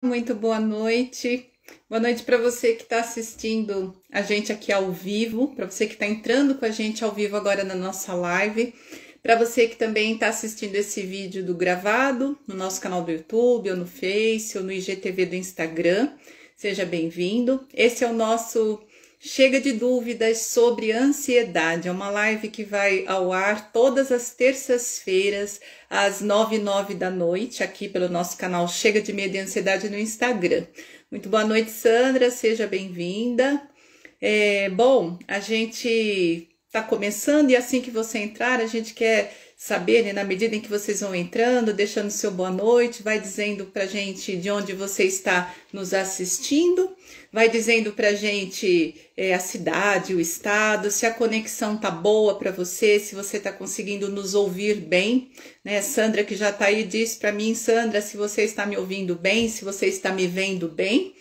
Muito boa noite. Boa noite para você que está assistindo a gente aqui ao vivo, para você que está entrando com a gente ao vivo agora na nossa live, para você que também está assistindo esse vídeo do gravado no nosso canal do YouTube, ou no Face, ou no IGTV do Instagram. Seja bem-vindo. Esse é o nosso Chega de Dúvidas sobre Ansiedade. É uma live que vai ao ar todas as terças-feiras, às 9h09 da noite, aqui pelo nosso canal Chega de Medo e Ansiedade no Instagram. Muito boa noite, Sandra, seja bem-vinda. Bom, a gente está começando e assim que você entrar, a gente quer saber, né, na medida em que vocês vão entrando, deixando seu boa noite, vai dizendo pra gente de onde você está nos assistindo, vai dizendo pra gente a cidade, o estado, se a conexão tá boa para você, se você tá conseguindo nos ouvir bem, né? Sandra que já tá aí diz para mim, Sandra, se você está me ouvindo bem, se você está me vendo bem.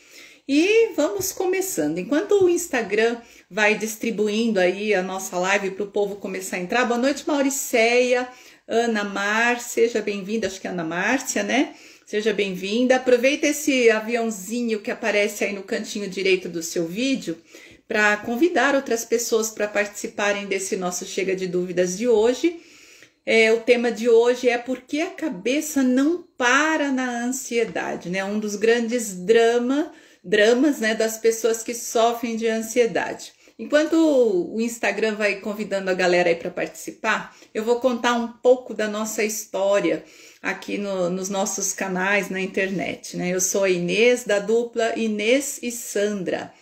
E vamos começando. Enquanto o Instagram vai distribuindo aí a nossa live para o povo começar a entrar. Boa noite, Mauriceia, Ana Mar, seja bem-vinda, acho que é Ana Márcia, né? Seja bem-vinda. Aproveita esse aviãozinho que aparece aí no cantinho direito do seu vídeo para convidar outras pessoas para participarem desse nosso Chega de Dúvidas de hoje. O tema de hoje é por que a cabeça não para na ansiedade, né? Um dos grandes dramas, né, das pessoas que sofrem de ansiedade. Enquanto o Instagram vai convidando a galera aí para participar, eu vou contar um pouco da nossa história aqui nos nossos canais na internet, né? Eu sou a Inês, da dupla Inês e Sandra.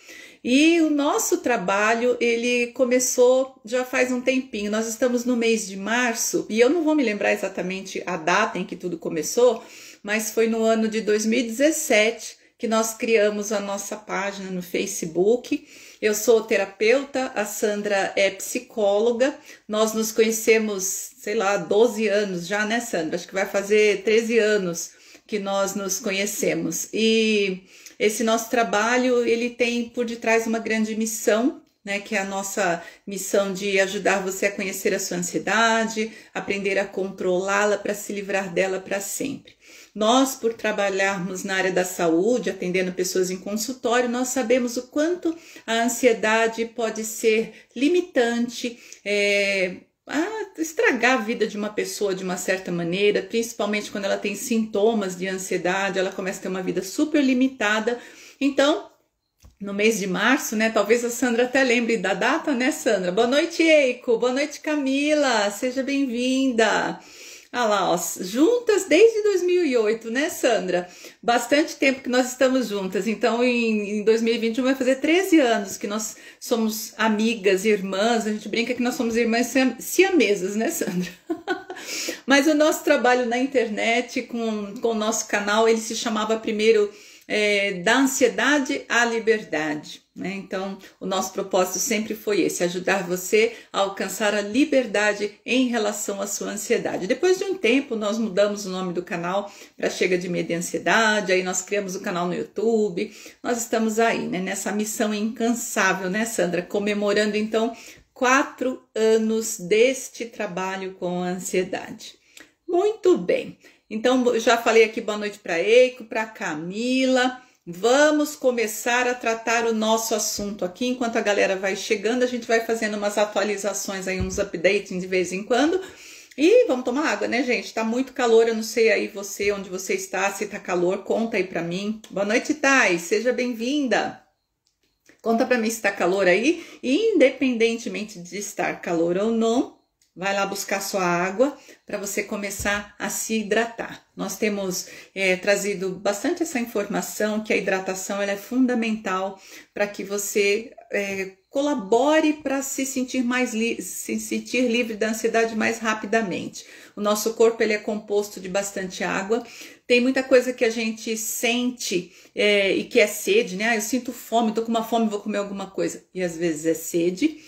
E o nosso trabalho, ele começou já faz um tempinho. Nós estamos no mês de março, e eu não vou me lembrar exatamente a data em que tudo começou, mas foi no ano de 2017 que nós criamos a nossa página no Facebook. Eu sou terapeuta, a Sandra é psicóloga. Nós nos conhecemos, sei lá, 12 anos já, né, Sandra? Acho que vai fazer 13 anos que nós nos conhecemos. E esse nosso trabalho, ele tem por detrás uma grande missão, né, que é a nossa missão de ajudar você a conhecer a sua ansiedade, aprender a controlá-la para se livrar dela para sempre. Nós, por trabalharmos na área da saúde, atendendo pessoas em consultório, nós sabemos o quanto a ansiedade pode ser limitante, estragar a vida de uma pessoa de uma certa maneira, principalmente quando ela tem sintomas de ansiedade, ela começa a ter uma vida super limitada. Então, no mês de março, né, talvez a Sandra até lembre da data, né, Sandra? Boa noite, Eiko, boa noite, Camila, seja bem-vinda. Ah lá, ó, juntas desde 2008, né, Sandra? Bastante tempo que nós estamos juntas. Então, em 2021 vai fazer 13 anos que nós somos amigas, irmãs. A gente brinca que nós somos irmãs siamesas, né, Sandra? Mas o nosso trabalho na internet, com o nosso canal, ele se chamava primeiro da ansiedade à liberdade, né? Então, o nosso propósito sempre foi esse, ajudar você a alcançar a liberdade em relação à sua ansiedade. Depois de um tempo, nós mudamos o nome do canal para Chega de Medo e Ansiedade, aí nós criamos o canal no YouTube, nós estamos aí, né, nessa missão incansável, né, Sandra? Comemorando, então, 4 anos deste trabalho com a ansiedade. Muito bem. Então, já falei aqui boa noite para Eiko, para Camila. Vamos começar a tratar o nosso assunto aqui. Enquanto a galera vai chegando, a gente vai fazendo umas atualizações aí, uns updates de vez em quando. E vamos tomar água, né, gente? Tá muito calor, eu não sei aí você, onde você está, se tá calor, conta aí para mim. Boa noite, Thay, seja bem-vinda. Conta para mim se tá calor aí. E independentemente de estar calor ou não, vai lá buscar sua água para você começar a se hidratar. Nós temos trazido bastante essa informação que a hidratação ela é fundamental para que você colabore para se sentir se sentir livre da ansiedade mais rapidamente. O nosso corpo ele é composto de bastante água. Tem muita coisa que a gente sente e que é sede, né? Eu sinto fome, tô com uma fome, vou comer alguma coisa. E às vezes é sede.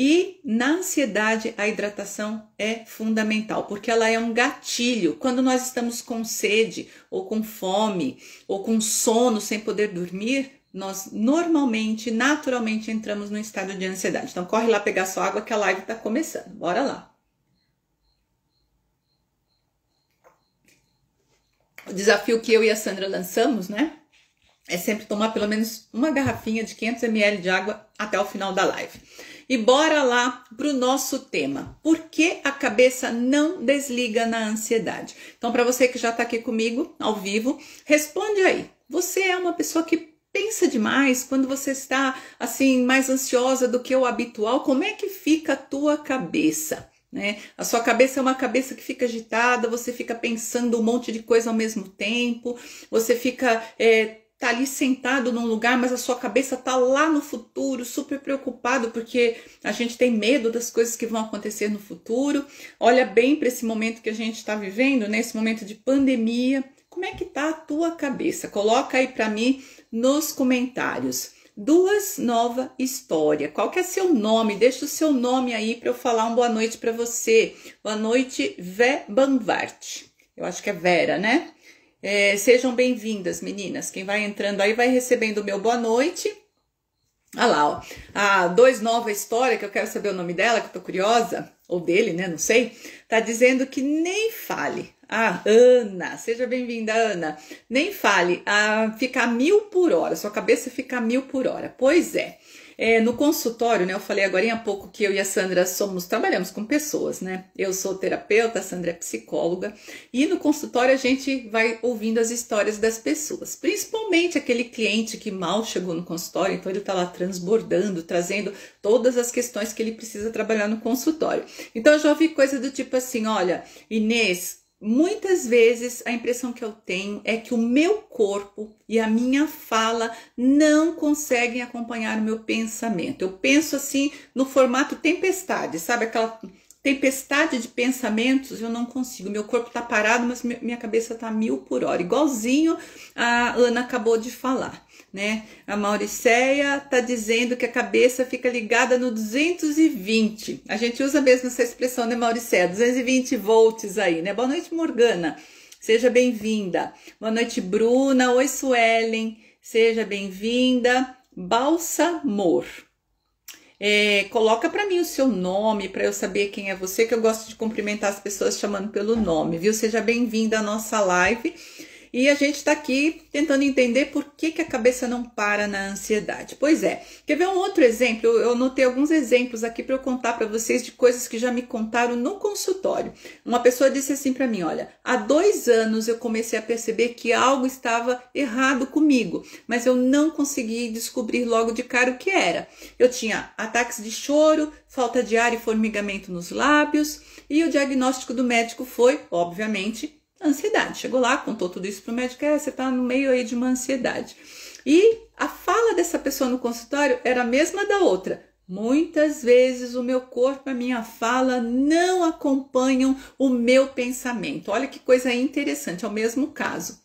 E na ansiedade a hidratação é fundamental, porque ela é um gatilho. Quando nós estamos com sede, ou com fome, ou com sono sem poder dormir, nós normalmente, naturalmente entramos no estado de ansiedade. Então corre lá pegar sua água que a live está começando. Bora lá. O desafio que eu e a Sandra lançamos, né? é sempre tomar pelo menos uma garrafinha de 500 ml de água até o final da live. E bora lá para o nosso tema. Por que a cabeça não desliga na ansiedade? Então, para você que já está aqui comigo, ao vivo, responde aí. Você é uma pessoa que pensa demais quando você está assim mais ansiosa do que o habitual? Como é que fica a tua cabeça? Né? A sua cabeça é uma cabeça que fica agitada, você fica pensando um monte de coisa ao mesmo tempo, você fica tá ali sentado num lugar, mas a sua cabeça tá lá no futuro, super preocupado, porque a gente tem medo das coisas que vão acontecer no futuro. Olha bem para esse momento que a gente está vivendo, nesse momento de pandemia. Como é que tá a tua cabeça? Coloca aí para mim nos comentários. Duas Nova História. Qual que é seu nome? Deixa o seu nome aí para eu falar uma boa noite para você. Boa noite, Vé Banvart. Eu acho que é Vera, né? Sejam bem-vindas, meninas. Quem vai entrando aí vai recebendo o meu boa noite. Olha lá, ó. A Dois Nova História, que eu quero saber o nome dela, que eu tô curiosa. Ou dele, né? Não sei. Tá dizendo que nem fale. Ah, Ana, seja bem-vinda, Ana. Nem fale, fica a 1000 por hora, sua cabeça fica a 1000 por hora. Pois é. No consultório, né, eu falei agora há pouco que eu e a Sandra trabalhamos com pessoas, né? Eu sou terapeuta, a Sandra é psicóloga, e no consultório a gente vai ouvindo as histórias das pessoas, principalmente aquele cliente que mal chegou no consultório, então ele tá lá transbordando, trazendo todas as questões que ele precisa trabalhar no consultório. Então eu já ouvi coisa do tipo assim, olha, Inês, muitas vezes a impressão que eu tenho é que o meu corpo e a minha fala não conseguem acompanhar o meu pensamento. Eu penso assim no formato tempestade, sabe? Aquela tempestade de pensamentos, eu não consigo. Meu corpo tá parado, mas minha cabeça tá a 1000 por hora. Igualzinho a Ana acabou de falar, né? A Mauricéia tá dizendo que a cabeça fica ligada no 220. A gente usa mesmo essa expressão, né, Mauricéia? 220 volts aí, né? Boa noite, Morgana. Seja bem-vinda. Boa noite, Bruna. Oi, Suelen. Seja bem-vinda. Balsamor. Coloca para mim o seu nome, para eu saber quem é você, que eu gosto de cumprimentar as pessoas chamando pelo nome, viu? Seja bem-vinda à nossa live. E a gente está aqui tentando entender por que a cabeça não para na ansiedade. Pois é, quer ver um outro exemplo? Eu anotei alguns exemplos aqui para eu contar para vocês de coisas que já me contaram no consultório. Uma pessoa disse assim para mim, olha, há 2 anos eu comecei a perceber que algo estava errado comigo, mas eu não consegui descobrir logo de cara o que era. Eu tinha ataques de choro, falta de ar e formigamento nos lábios, e o diagnóstico do médico foi, obviamente, ansiedade. Chegou lá, contou tudo isso pro médico, você tá no meio aí de uma ansiedade. E a fala dessa pessoa no consultório era a mesma da outra. Muitas vezes o meu corpo e a minha fala não acompanham o meu pensamento. Olha que coisa interessante, é o mesmo caso.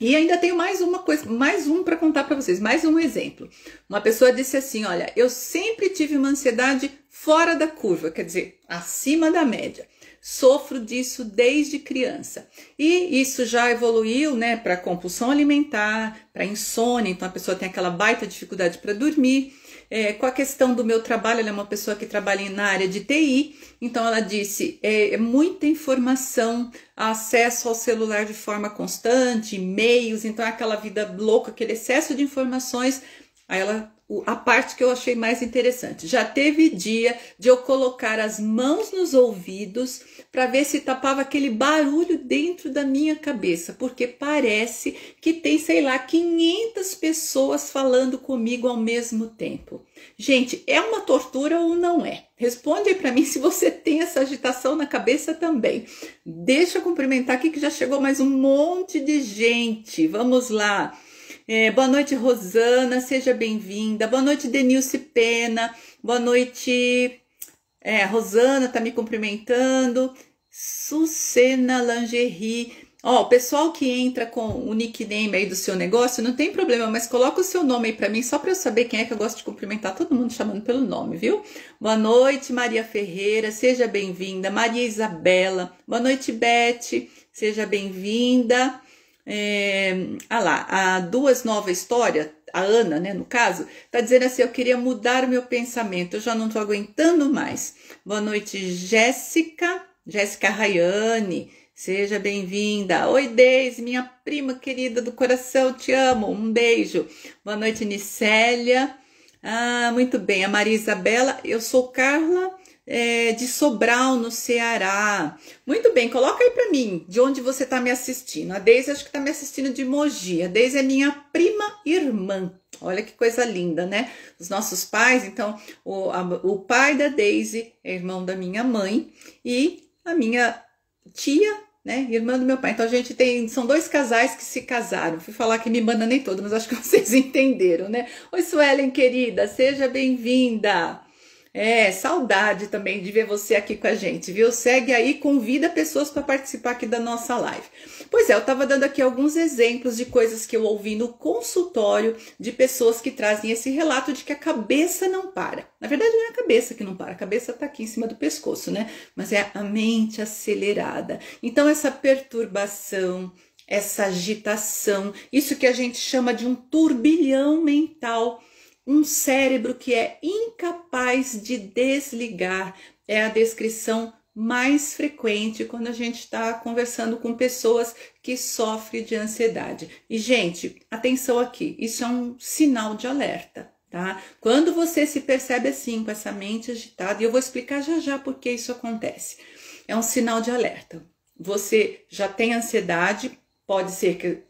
E ainda tenho mais uma coisa, mais um para contar para vocês, mais um exemplo. Uma pessoa disse assim, olha, eu sempre tive uma ansiedade fora da curva, quer dizer, acima da média. Sofro disso desde criança. E isso já evoluiu, né, para compulsão alimentar, para insônia, então a pessoa tem aquela baita dificuldade para dormir. Com a questão do meu trabalho, ela é uma pessoa que trabalha na área de TI, então ela disse, muita informação, acesso ao celular de forma constante, e-mails, então é aquela vida louca, aquele excesso de informações. Aí a parte que eu achei mais interessante, já teve dia de eu colocar as mãos nos ouvidos para ver se tapava aquele barulho dentro da minha cabeça, porque parece que tem, sei lá, 500 pessoas falando comigo ao mesmo tempo. Gente, é uma tortura ou não é? Responde aí para mim se você tem essa agitação na cabeça também. Deixa eu cumprimentar aqui que já chegou mais um monte de gente. Vamos lá. Boa noite, Rosana, seja bem-vinda. Boa noite, Denilce Pena. Boa noite, Rosana tá me cumprimentando. Sucena Lingerie. Ó, o pessoal que entra com o nickname aí do seu negócio, não tem problema, mas coloca o seu nome aí para mim, só para eu saber quem é que eu gosto de cumprimentar todo mundo chamando pelo nome, viu? Boa noite, Maria Ferreira, seja bem-vinda. Maria Isabela. Boa noite, Beth, seja bem-vinda. Lá, a Duas Nova História, a Ana, né, no caso, tá dizendo assim, eu queria mudar o meu pensamento, eu já não tô aguentando mais. Boa noite, Jéssica Rayane, Seja bem-vinda. Oi, Deise, minha prima querida do coração, te amo. Um beijo. Boa noite, Nicélia. Ah, muito bem. A Maria Isabela, eu sou Carla, de Sobral, no Ceará. Muito bem, coloca aí para mim de onde você está me assistindo. A Deise acho que está me assistindo de Mogi. A Deise é minha prima irmã. Olha que coisa linda, né? Os nossos pais, então, o pai da Deise é irmão da minha mãe e a minha tia, né, irmã do meu pai. Então a gente são dois casais que se casaram. Fui falar que me manda nem todo, mas acho que vocês entenderam, né? Oi, Suelen, querida, seja bem-vinda. Saudade também de ver você aqui com a gente, viu? Segue aí, convida pessoas para participar aqui da nossa live. Pois é, eu estava dando aqui alguns exemplos de coisas que eu ouvi no consultório de pessoas que trazem esse relato de que a cabeça não para. Na verdade, não é a cabeça que não para, a cabeça está aqui em cima do pescoço, né? Mas é a mente acelerada. Então, essa perturbação, essa agitação, isso que a gente chama de um turbilhão mental, um cérebro que é incapaz de desligar, é a descrição mais frequente quando a gente está conversando com pessoas que sofrem de ansiedade. E, gente, atenção aqui, isso é um sinal de alerta, tá? Quando você se percebe assim, com essa mente agitada, e eu vou explicar já já por que isso acontece, é um sinal de alerta. Você já tem ansiedade. Pode ser que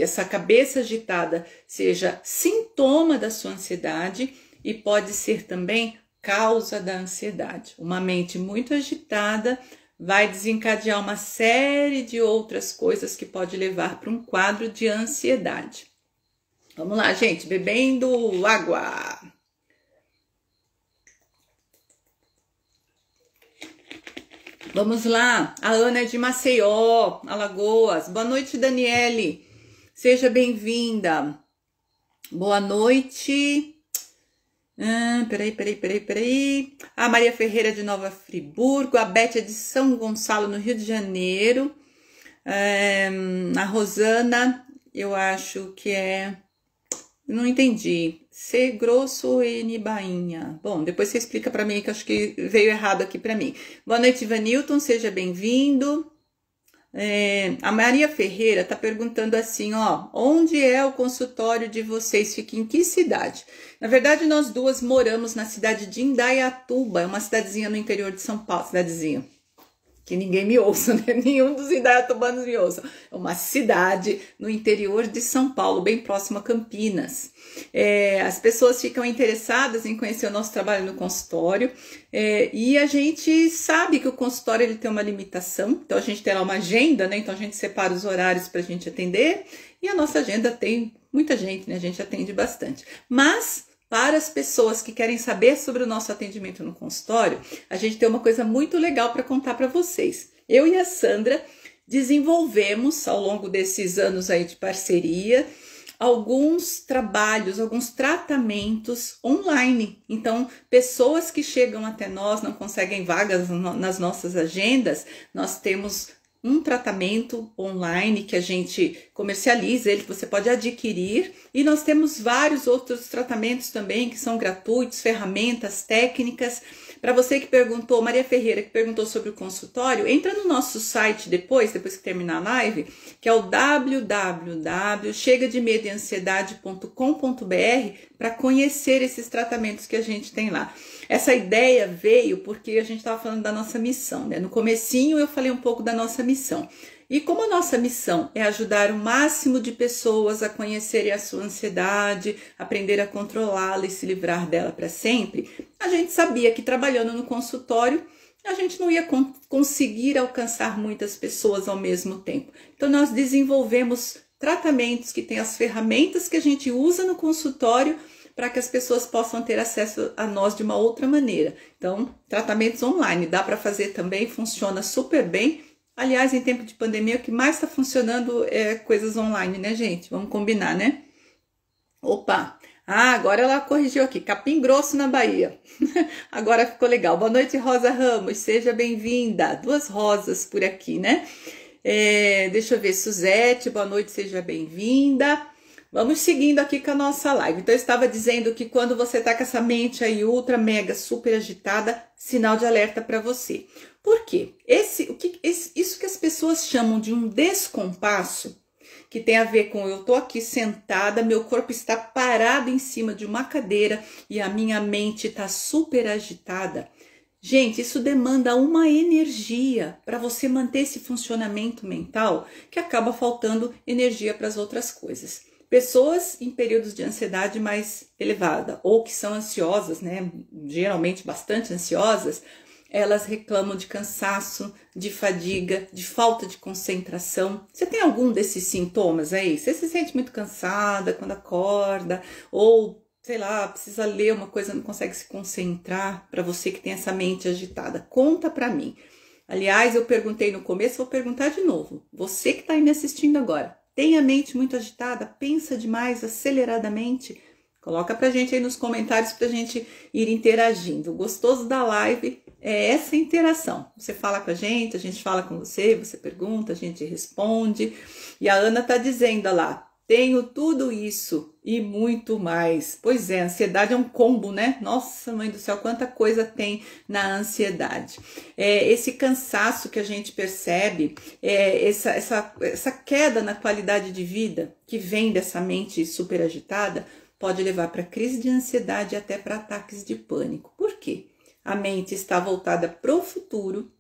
essa cabeça agitada seja sintoma da sua ansiedade e pode ser também causa da ansiedade. Uma mente muito agitada vai desencadear uma série de outras coisas que pode levar para um quadro de ansiedade. Vamos lá, gente, bebendo água. Vamos lá, a Ana é de Maceió, Alagoas. Boa noite, Daniele. Seja bem-vinda. Boa noite. Peraí. A Maria Ferreira de Nova Friburgo. A Beth é de São Gonçalo, no Rio de Janeiro. A Rosana, eu acho que é... Não entendi. C grosso e Nibainha. Bom, depois você explica para mim, que acho que veio errado aqui para mim. Boa noite, Ivanilton, seja bem-vindo. A Maria Ferreira tá perguntando assim, ó, onde é o consultório de vocês? Fica em que cidade? Na verdade, nós duas moramos na cidade de Indaiatuba, é uma cidadezinha no interior de São Paulo, cidadezinha. Que ninguém me ouça, né? Nenhum dos indaiatubanos me ouça. É uma cidade no interior de São Paulo, bem próximo a Campinas. As pessoas ficam interessadas em conhecer o nosso trabalho no consultório e a gente sabe que o consultório ele tem uma limitação, então a gente tem lá uma agenda, né? Então a gente separa os horários para a gente atender e a nossa agenda tem muita gente, né? A gente atende bastante. Mas para as pessoas que querem saber sobre o nosso atendimento no consultório, a gente tem uma coisa muito legal para contar para vocês. Eu e a Sandra desenvolvemos, ao longo desses anos aí de parceria, alguns trabalhos, alguns tratamentos online. Então, pessoas que chegam até nós, não conseguem vagas nas nossas agendas, nós temos um tratamento online que a gente comercializa, ele que você pode adquirir, e nós temos vários outros tratamentos também que são gratuitos, ferramentas, técnicas. Para você que perguntou, Maria Ferreira, que perguntou sobre o consultório, entra no nosso site depois que terminar a live, que é o www.chegademedoeansiedade.com.br, para conhecer esses tratamentos que a gente tem lá. Essa ideia veio porque a gente estava falando da nossa missão, né? No comecinho eu falei um pouco da nossa missão. E como a nossa missão é ajudar o máximo de pessoas a conhecerem a sua ansiedade, aprender a controlá-la e se livrar dela para sempre, a gente sabia que trabalhando no consultório a gente não ia conseguir alcançar muitas pessoas ao mesmo tempo. Então nós desenvolvemos tratamentos que têm as ferramentas que a gente usa no consultório para que as pessoas possam ter acesso a nós de uma outra maneira. Então, tratamentos online dá para fazer também, funciona super bem. Aliás, em tempo de pandemia, o que mais está funcionando é coisas online, né, gente? Vamos combinar, né? Opa! Agora ela corrigiu aqui. Capim Grosso, na Bahia. Agora ficou legal. Boa noite, Rosa Ramos. Seja bem-vinda. 2 rosas por aqui, né? Deixa eu ver. Suzete, boa noite, seja bem-vinda. Vamos seguindo aqui com a nossa live. Então, eu estava dizendo que quando você tá com essa mente aí ultra, mega, super agitada, sinal de alerta para você. Por quê? Isso que as pessoas chamam de um descompasso, que tem a ver com eu tô aqui sentada, meu corpo está parado em cima de uma cadeira e a minha mente tá super agitada. Gente, isso demanda uma energia para você manter esse funcionamento mental que acaba faltando energia para as outras coisas. Pessoas em períodos de ansiedade mais elevada ou que são ansiosas, né, geralmente bastante ansiosas, elas reclamam de cansaço, de fadiga, de falta de concentração. Você tem algum desses sintomas aí? Você se sente muito cansada quando acorda ou sei lá, precisa ler uma coisa, não consegue se concentrar, para você que tem essa mente agitada. Conta para mim. Aliás, eu perguntei no começo, vou perguntar de novo. Você que está aí me assistindo agora, tem a mente muito agitada? Pensa demais, aceleradamente? Coloca pra gente aí nos comentários pra gente ir interagindo. O gostoso da live é essa interação. Você fala com a gente fala com você, você pergunta, a gente responde. E a Ana tá dizendo lá, tenho tudo isso e muito mais. Pois é, a ansiedade é um combo, né? Nossa, mãe do céu, quanta coisa tem na ansiedade. Esse cansaço que a gente percebe, essa queda na qualidade de vida que vem dessa mente super agitada, pode levar para crise de ansiedade e até para ataques de pânico. Por quê? A mente está voltada para o futuro,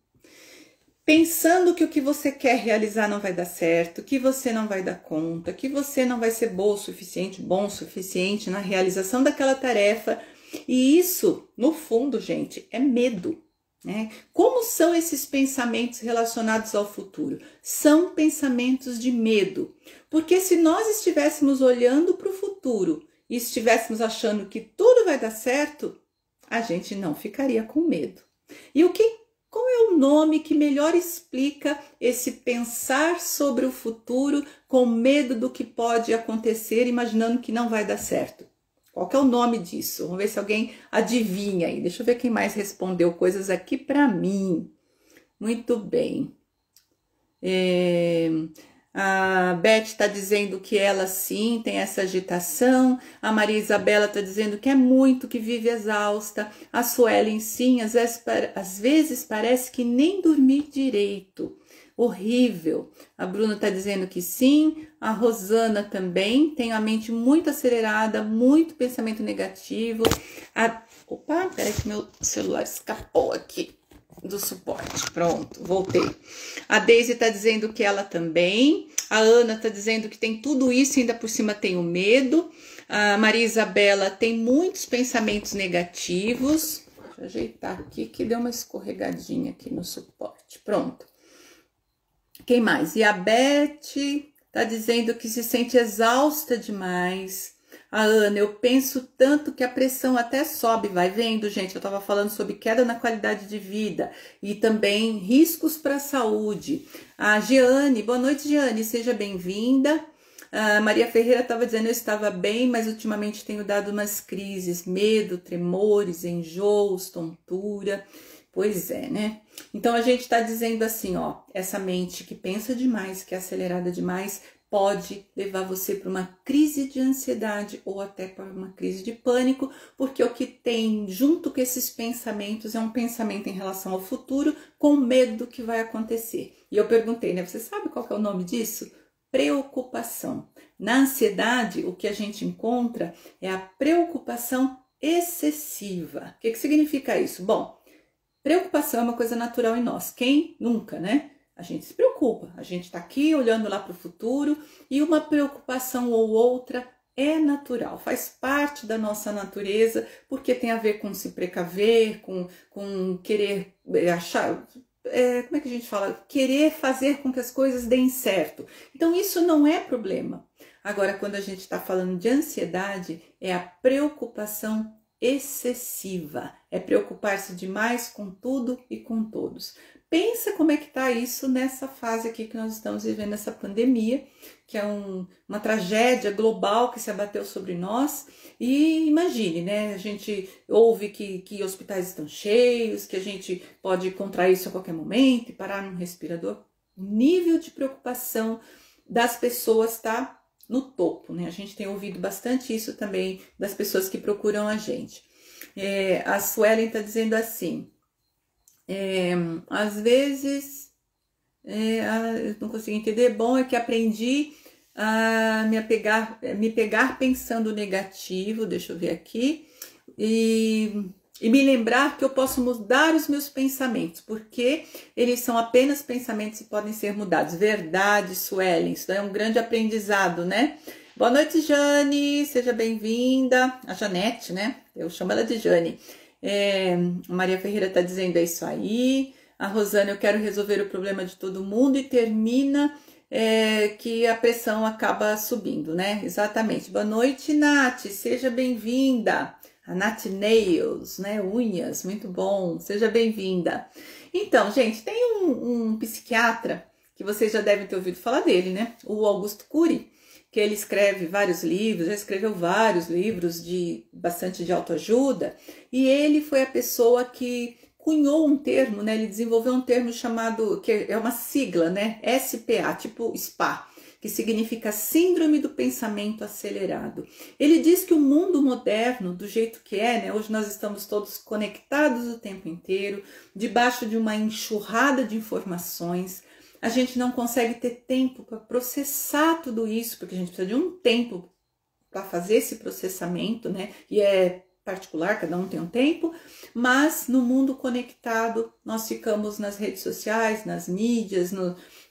pensando que o que você quer realizar não vai dar certo, que você não vai dar conta, que você não vai ser bom o suficiente na realização daquela tarefa. E isso, no fundo, gente, é medo, né? Como são esses pensamentos relacionados ao futuro? São pensamentos de medo. Porque se nós estivéssemos olhando para o futuro e estivéssemos achando que tudo vai dar certo, a gente não ficaria com medo. E qual é o nome que melhor explica esse pensar sobre o futuro com medo do que pode acontecer, imaginando que não vai dar certo? Qual que é o nome disso? Vamos ver se alguém adivinha aí. Deixa eu ver quem mais respondeu coisas aqui para mim. Muito bem. A Beth está dizendo que ela sim tem essa agitação. A Maria Isabela está dizendo que é muito, que vive exausta. A Suelen sim, às vezes parece que nem dormir direito. Horrível. A Bruna está dizendo que sim. A Rosana também tem a mente muito acelerada, muito pensamento negativo. Opa, peraí que meu celular escapou aqui do suporte. Pronto, voltei. A Deise tá dizendo que ela também. A Ana tá dizendo que tem tudo isso e ainda por cima tem o medo. A Maria Isabela tem muitos pensamentos negativos. Deixa eu ajeitar aqui que deu uma escorregadinha aqui no suporte. Pronto. Quem mais? E a Beth tá dizendo que se sente exausta demais. A Ana, eu penso tanto que a pressão até sobe, vai vendo, gente, eu estava falando sobre queda na qualidade de vida e também riscos para a saúde. A Giane, boa noite, Giane, seja bem-vinda. A Maria Ferreira estava dizendo, eu estava bem, mas ultimamente tenho dado umas crises, medo, tremores, enjoos, tontura. Pois é, né? Então a gente está dizendo assim, ó, essa mente que pensa demais, que é acelerada demais, pode levar você para uma crise de ansiedade ou até para uma crise de pânico, porque o que tem junto com esses pensamentos é um pensamento em relação ao futuro com medo do que vai acontecer. E eu perguntei, né? Você sabe qual que é o nome disso? Preocupação. Na ansiedade, o que a gente encontra é a preocupação excessiva. O que significa isso? Bom, preocupação é uma coisa natural em nós. Quem nunca, né? A gente se preocupa, a gente está aqui olhando lá para o futuro e uma preocupação ou outra é natural, faz parte da nossa natureza, porque tem a ver com se precaver, com querer achar, como é que a gente fala? Querer fazer com que as coisas deem certo. Então isso não é problema. Agora, quando a gente está falando de ansiedade, é a preocupação excessiva, é preocupar-se demais com tudo e com todos. Pensa como é que está isso nessa fase aqui que nós estamos vivendo, essa pandemia, que é uma tragédia global que se abateu sobre nós. E imagine, né? A gente ouve que hospitais estão cheios, que a gente pode contrair isso a qualquer momento e parar num respirador. O nível de preocupação das pessoas está no topo, né? A gente tem ouvido bastante isso também das pessoas que procuram a gente. A Suelen está dizendo assim, às vezes, eu não consigo entender, bom é que aprendi a me pegar pensando negativo, deixa eu ver aqui, e me lembrar que eu posso mudar os meus pensamentos, porque eles são apenas pensamentos e podem ser mudados. Verdade, Suelen, isso é um grande aprendizado, né? Boa noite, Jane, seja bem-vinda. A Janete, né? Eu chamo ela de Jane. A Maria Ferreira está dizendo, é isso aí. A Rosana, eu quero resolver o problema de todo mundo, e termina que a pressão acaba subindo, né? Exatamente. Boa noite, Nath, seja bem-vinda. A Nath Nails, né? Unhas, muito bom, seja bem-vinda. Então, gente, tem um psiquiatra que vocês já devem ter ouvido falar dele, né? O Augusto Cury, que ele escreve vários livros, já escreveu vários livros bastante de autoajuda, e ele foi a pessoa que cunhou um termo, né? Ele desenvolveu um termo chamado, que é uma sigla, né? SPA, tipo SPA, que significa Síndrome do Pensamento Acelerado. Ele diz que o mundo moderno, do jeito que é, né? Hoje nós estamos todos conectados o tempo inteiro, debaixo de uma enxurrada de informações. A gente não consegue ter tempo para processar tudo isso, porque a gente precisa de um tempo para fazer esse processamento, né? E é particular, cada um tem um tempo, mas no mundo conectado nós ficamos nas redes sociais, nas mídias,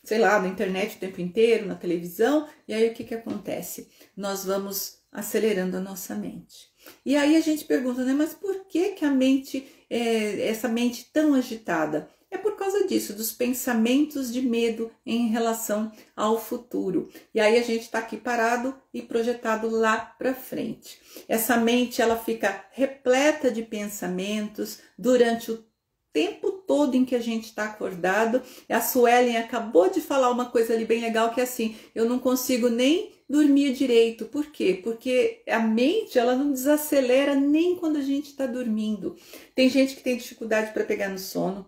sei lá, na internet o tempo inteiro, na televisão, e aí o que acontece? Nós vamos acelerando a nossa mente. E aí a gente pergunta, né, mas por que a mente, essa mente tão agitada? É por causa disso, dos pensamentos de medo em relação ao futuro. E aí a gente está aqui parado e projetado lá para frente. Essa mente, ela fica repleta de pensamentos durante o tempo todo em que a gente está acordado. A Suelen acabou de falar uma coisa ali bem legal, que é assim, eu não consigo nem dormir direito. Por quê? Porque a mente, ela não desacelera nem quando a gente está dormindo. Tem gente que tem dificuldade para pegar no sono.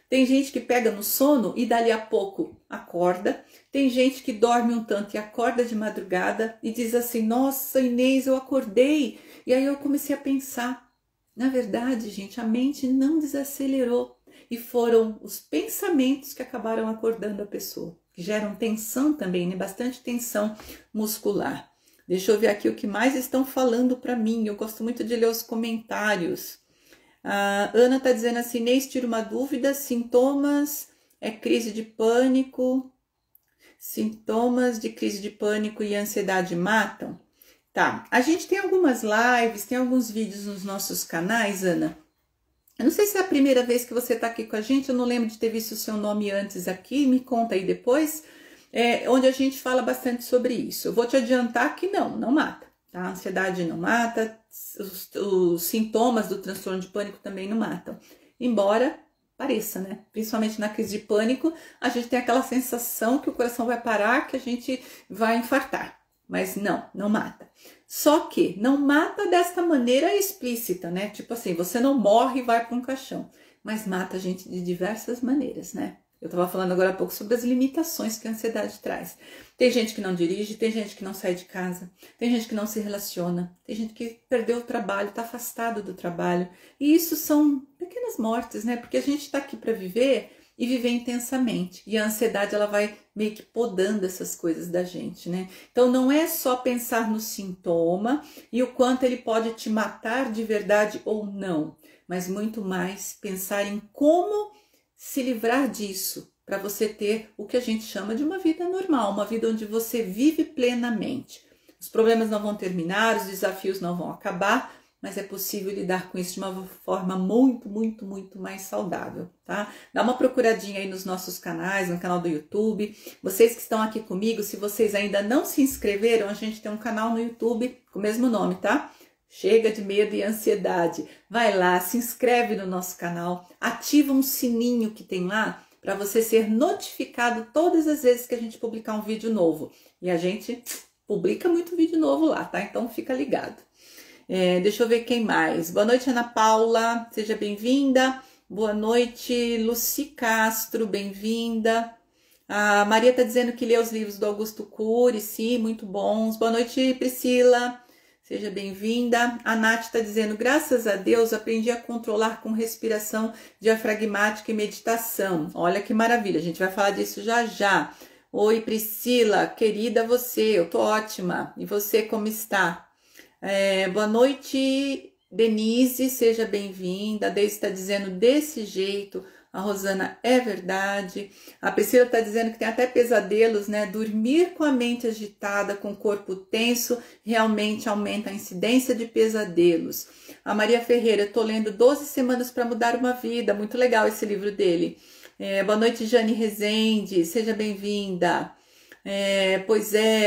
Tem gente que pega no sono e dali a pouco acorda. Tem gente que dorme um tanto e acorda de madrugada e diz assim, nossa, Inês, eu acordei. E aí eu comecei a pensar, na verdade, gente, a mente não desacelerou. E foram os pensamentos que acabaram acordando a pessoa, que geram tensão também, né? Bastante tensão muscular. Deixa eu ver aqui o que mais estão falando para mim. Eu gosto muito de ler os comentários. A Ana está dizendo assim, Inês, tira uma dúvida, sintomas, crise de pânico, sintomas de crise de pânico e ansiedade matam? Tá, a gente tem algumas lives, tem alguns vídeos nos nossos canais, Ana. Eu não sei se é a primeira vez que você está aqui com a gente, eu não lembro de ter visto o seu nome antes aqui, me conta aí depois, onde a gente fala bastante sobre isso. Eu vou te adiantar que não mata. A ansiedade não mata, os sintomas do transtorno de pânico também não matam. Embora pareça, né? Principalmente na crise de pânico, a gente tem aquela sensação que o coração vai parar, que a gente vai infartar. Mas não mata. Só que não mata desta maneira explícita, né? Tipo assim, você não morre e vai para um caixão. Mas mata a gente de diversas maneiras, né? Eu estava falando agora há pouco sobre as limitações que a ansiedade traz. Tem gente que não dirige, tem gente que não sai de casa, tem gente que não se relaciona, tem gente que perdeu o trabalho, está afastado do trabalho. E isso são pequenas mortes, né? Porque a gente está aqui para viver e viver intensamente. E a ansiedade, ela vai meio que podando essas coisas da gente, né? Então não é só pensar no sintoma e o quanto ele pode te matar de verdade ou não, mas muito mais pensar em como se livrar disso, para você ter o que a gente chama de uma vida normal, uma vida onde você vive plenamente. Os problemas não vão terminar, os desafios não vão acabar, mas é possível lidar com isso de uma forma muito, muito, muito mais saudável, tá? Dá uma procuradinha aí nos nossos canais, no canal do YouTube. Vocês que estão aqui comigo, se vocês ainda não se inscreveram, a gente tem um canal no YouTube com o mesmo nome, tá? Chega de medo e ansiedade. Vai lá, se inscreve no nosso canal, ativa um sininho que tem lá para você ser notificado todas as vezes que a gente publicar um vídeo novo. E a gente publica muito vídeo novo lá, tá? Então fica ligado. Deixa eu ver quem mais. Boa noite, Ana Paula, seja bem-vinda. Boa noite, Luci Castro, bem-vinda. A Maria está dizendo que lê os livros do Augusto Cury, sim, muito bons. Boa noite, Priscila. Seja bem-vinda. A Nath está dizendo, graças a Deus, aprendi a controlar com respiração diafragmática e meditação. Olha que maravilha, a gente vai falar disso já já. Oi, Priscila, querida você, eu tô ótima. E você, como está? Boa noite, Denise, seja bem-vinda. A Deise está dizendo desse jeito. A Rosana, é verdade. A Priscila está dizendo que tem até pesadelos, né? Dormir com a mente agitada, com o corpo tenso, realmente aumenta a incidência de pesadelos. A Maria Ferreira, estou lendo 12 Semanas para Mudar uma Vida. Muito legal esse livro dele. Boa noite, Jane Rezende. Seja bem-vinda.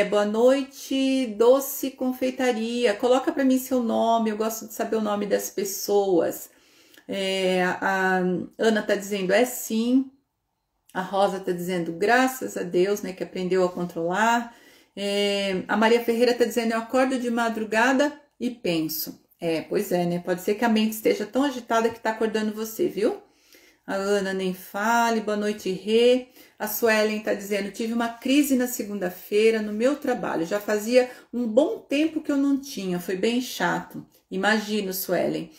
Boa noite, Doce Confeitaria. Coloca para mim seu nome, eu gosto de saber o nome das pessoas. A Ana tá dizendo sim. A Rosa tá dizendo graças a Deus, né, que aprendeu a controlar. A Maria Ferreira tá dizendo eu acordo de madrugada e penso. Pois é, né? Pode ser que a mente esteja tão agitada que tá acordando você, viu? A Ana nem fale. Boa noite, Rê. A Suelen tá dizendo, tive uma crise na segunda-feira no meu trabalho. Já fazia um bom tempo que eu não tinha, foi bem chato. Imagino, Suelen.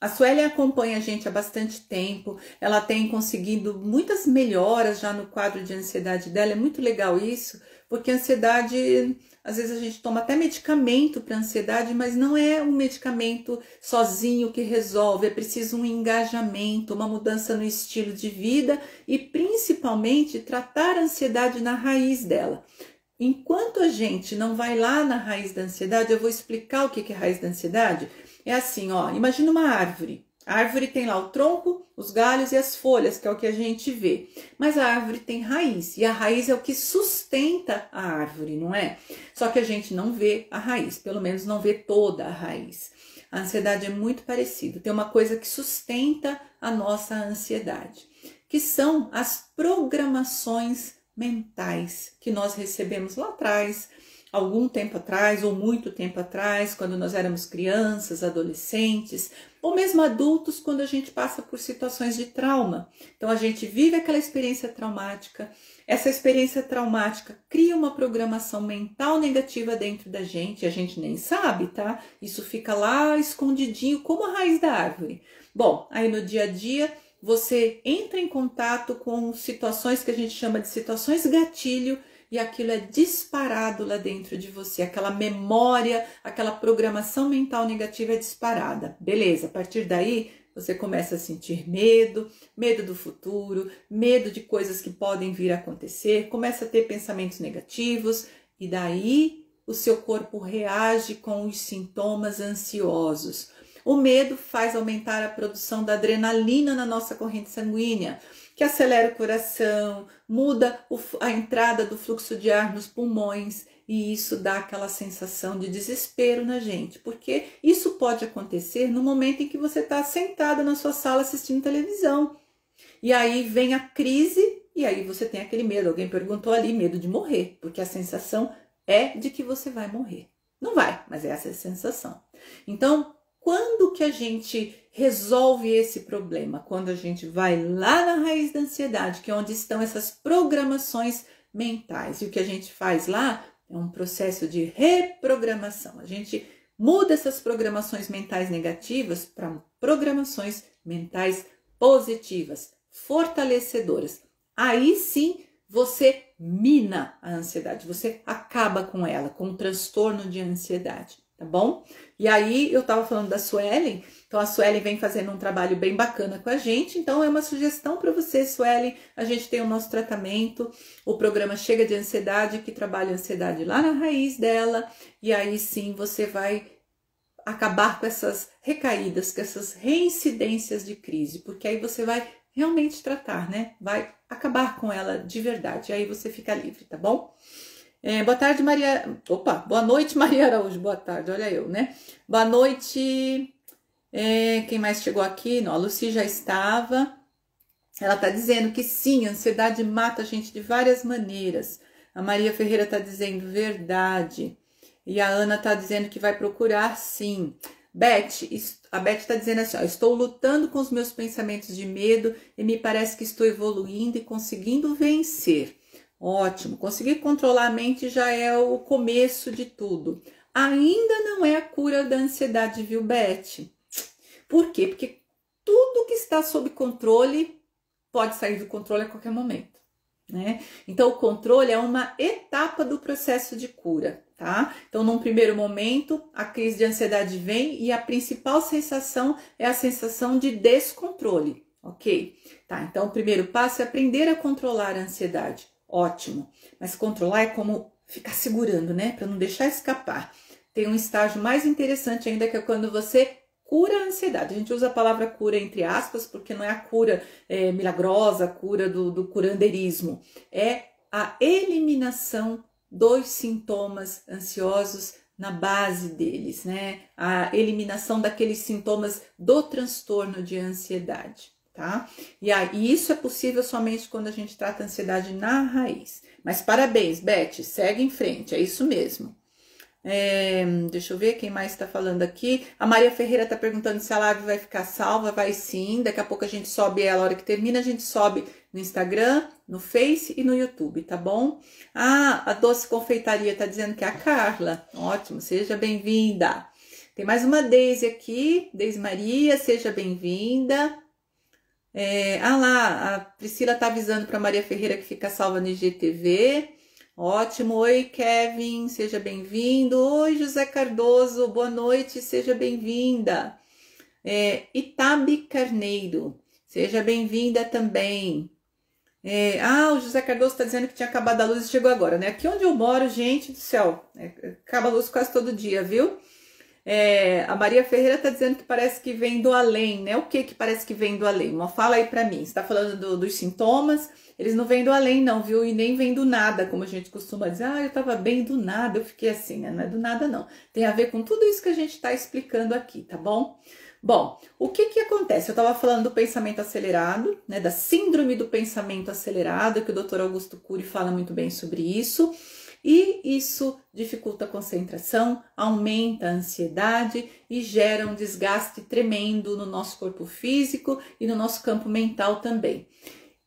A Suelen acompanha a gente há bastante tempo, ela tem conseguido muitas melhoras já no quadro de ansiedade dela, é muito legal isso, porque a ansiedade, às vezes a gente toma até medicamento para ansiedade, mas não é um medicamento sozinho que resolve, é preciso um engajamento, uma mudança no estilo de vida e principalmente tratar a ansiedade na raiz dela. Enquanto a gente não vai lá na raiz da ansiedade, eu vou explicar o que é raiz da ansiedade. É assim, ó, imagina uma árvore. A árvore tem lá o tronco, os galhos e as folhas, que é o que a gente vê. Mas a árvore tem raiz, e a raiz é o que sustenta a árvore, não é? Só que a gente não vê a raiz, pelo menos não vê toda a raiz. A ansiedade é muito parecida. Tem uma coisa que sustenta a nossa ansiedade, que são as programações mentais que nós recebemos lá atrás, algum tempo atrás ou muito tempo atrás, quando nós éramos crianças, adolescentes, ou mesmo adultos, quando a gente passa por situações de trauma. Então a gente vive aquela experiência traumática, essa experiência traumática cria uma programação mental negativa dentro da gente, a gente nem sabe, tá? Isso fica lá escondidinho, como a raiz da árvore. Bom, aí no dia a dia, você entra em contato com situações que a gente chama de situações gatilho, e aquilo é disparado lá dentro de você, aquela memória, aquela programação mental negativa é disparada. Beleza, a partir daí você começa a sentir medo, medo do futuro, medo de coisas que podem vir a acontecer, começa a ter pensamentos negativos e daí o seu corpo reage com os sintomas ansiosos. O medo faz aumentar a produção da adrenalina na nossa corrente sanguínea, que acelera o coração, muda a entrada do fluxo de ar nos pulmões e isso dá aquela sensação de desespero na gente, porque isso pode acontecer no momento em que você está sentada na sua sala assistindo televisão. E aí vem a crise e aí você tem aquele medo, alguém perguntou ali, medo de morrer, porque a sensação é de que você vai morrer. Não vai, mas é essa a sensação. Então, quando que a gente resolve esse problema? Quando a gente vai lá na raiz da ansiedade, que é onde estão essas programações mentais. E o que a gente faz lá é um processo de reprogramação. A gente muda essas programações mentais negativas para programações mentais positivas, fortalecedoras. Aí sim você mina a ansiedade, você acaba com ela, com o transtorno de ansiedade. Tá bom? E aí eu tava falando da Suelen, então a Suelen vem fazendo um trabalho bem bacana com a gente, então é uma sugestão para você, Suelen, a gente tem o nosso tratamento, o programa Chega de Ansiedade, que trabalha a ansiedade lá na raiz dela, e aí sim você vai acabar com essas recaídas, com essas reincidências de crise, porque aí você vai realmente tratar, né? Vai acabar com ela de verdade, aí você fica livre, tá bom? Boa tarde, Maria. Opa, boa noite, Maria Araújo. Boa tarde, olha eu, né? Boa noite. Quem mais chegou aqui? Não, a Lucy já estava. Ela tá dizendo que sim, a ansiedade mata a gente de várias maneiras. A Maria Ferreira tá dizendo verdade. E a Ana tá dizendo que vai procurar sim. Beth, a Beth está dizendo assim, ó, estou lutando com os meus pensamentos de medo e me parece que estou evoluindo e conseguindo vencer. Ótimo, conseguir controlar a mente já é o começo de tudo. Ainda não é a cura da ansiedade, viu, Beth? Por quê? Porque tudo que está sob controle pode sair do controle a qualquer momento, né? Então, o controle é uma etapa do processo de cura, tá? Então, num primeiro momento, a crise de ansiedade vem e a principal sensação é a sensação de descontrole, ok? Tá, então o primeiro passo é aprender a controlar a ansiedade. Ótimo, mas controlar é como ficar segurando, né? Para não deixar escapar. Tem um estágio mais interessante ainda, que é quando você cura a ansiedade. A gente usa a palavra cura entre aspas, porque não é a cura milagrosa, a cura do curandeirismo. É a eliminação dos sintomas ansiosos na base deles, né? A eliminação daqueles sintomas do transtorno de ansiedade, tá? E aí, isso é possível somente quando a gente trata a ansiedade na raiz. Mas parabéns, Beth, segue em frente, é isso mesmo. Deixa eu ver quem mais está falando aqui. A Maria Ferreira está perguntando se a live vai ficar salva. Vai sim, daqui a pouco a gente sobe ela, a hora que termina a gente sobe no Instagram, no Face e no YouTube, tá bom? Ah, a Doce Confeitaria está dizendo que é a Carla. Ótimo, seja bem-vinda. Tem mais uma Deise aqui, Deise Maria, seja bem-vinda. Lá, a Priscila está avisando para Maria Ferreira que fica salva no IGTV. Ótimo, oi Kevin, seja bem-vindo. Oi José Cardoso, boa noite, seja bem-vinda. Itabe Carneiro, seja bem-vinda também. O José Cardoso está dizendo que tinha acabado a luz e chegou agora, né? Aqui onde eu moro, gente do céu, acaba a luz quase todo dia, viu? A Maria Ferreira está dizendo que parece que vem do além, né? O que parece que vem do além? Fala aí para mim, você está falando dos sintomas, eles não vêm do além não, viu? E nem vêm do nada, como a gente costuma dizer, eu estava bem do nada, eu fiquei assim, né? Não é do nada não, tem a ver com tudo isso que a gente está explicando aqui, tá bom? Bom, o que acontece? Eu estava falando do pensamento acelerado, né? Da síndrome do pensamento acelerado, que o Dr. Augusto Cury fala muito bem sobre isso. E isso dificulta a concentração, aumenta a ansiedade e gera um desgaste tremendo no nosso corpo físico e no nosso campo mental também.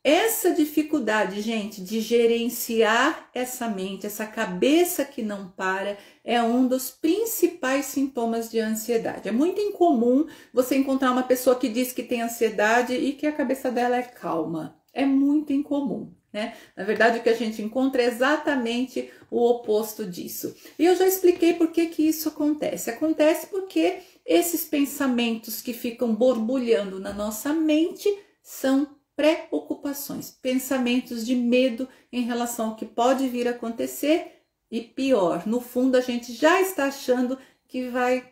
Essa dificuldade, gente, de gerenciar essa mente, essa cabeça que não para, é um dos principais sintomas de ansiedade. É muito incomum você encontrar uma pessoa que diz que tem ansiedade e que a cabeça dela é calma. É muito incomum, né? Na verdade, o que a gente encontra é exatamente o oposto disso. E eu já expliquei por que isso acontece. Acontece porque esses pensamentos que ficam borbulhando na nossa mente são preocupações, pensamentos de medo em relação ao que pode vir a acontecer e pior, no fundo a gente já está achando que vai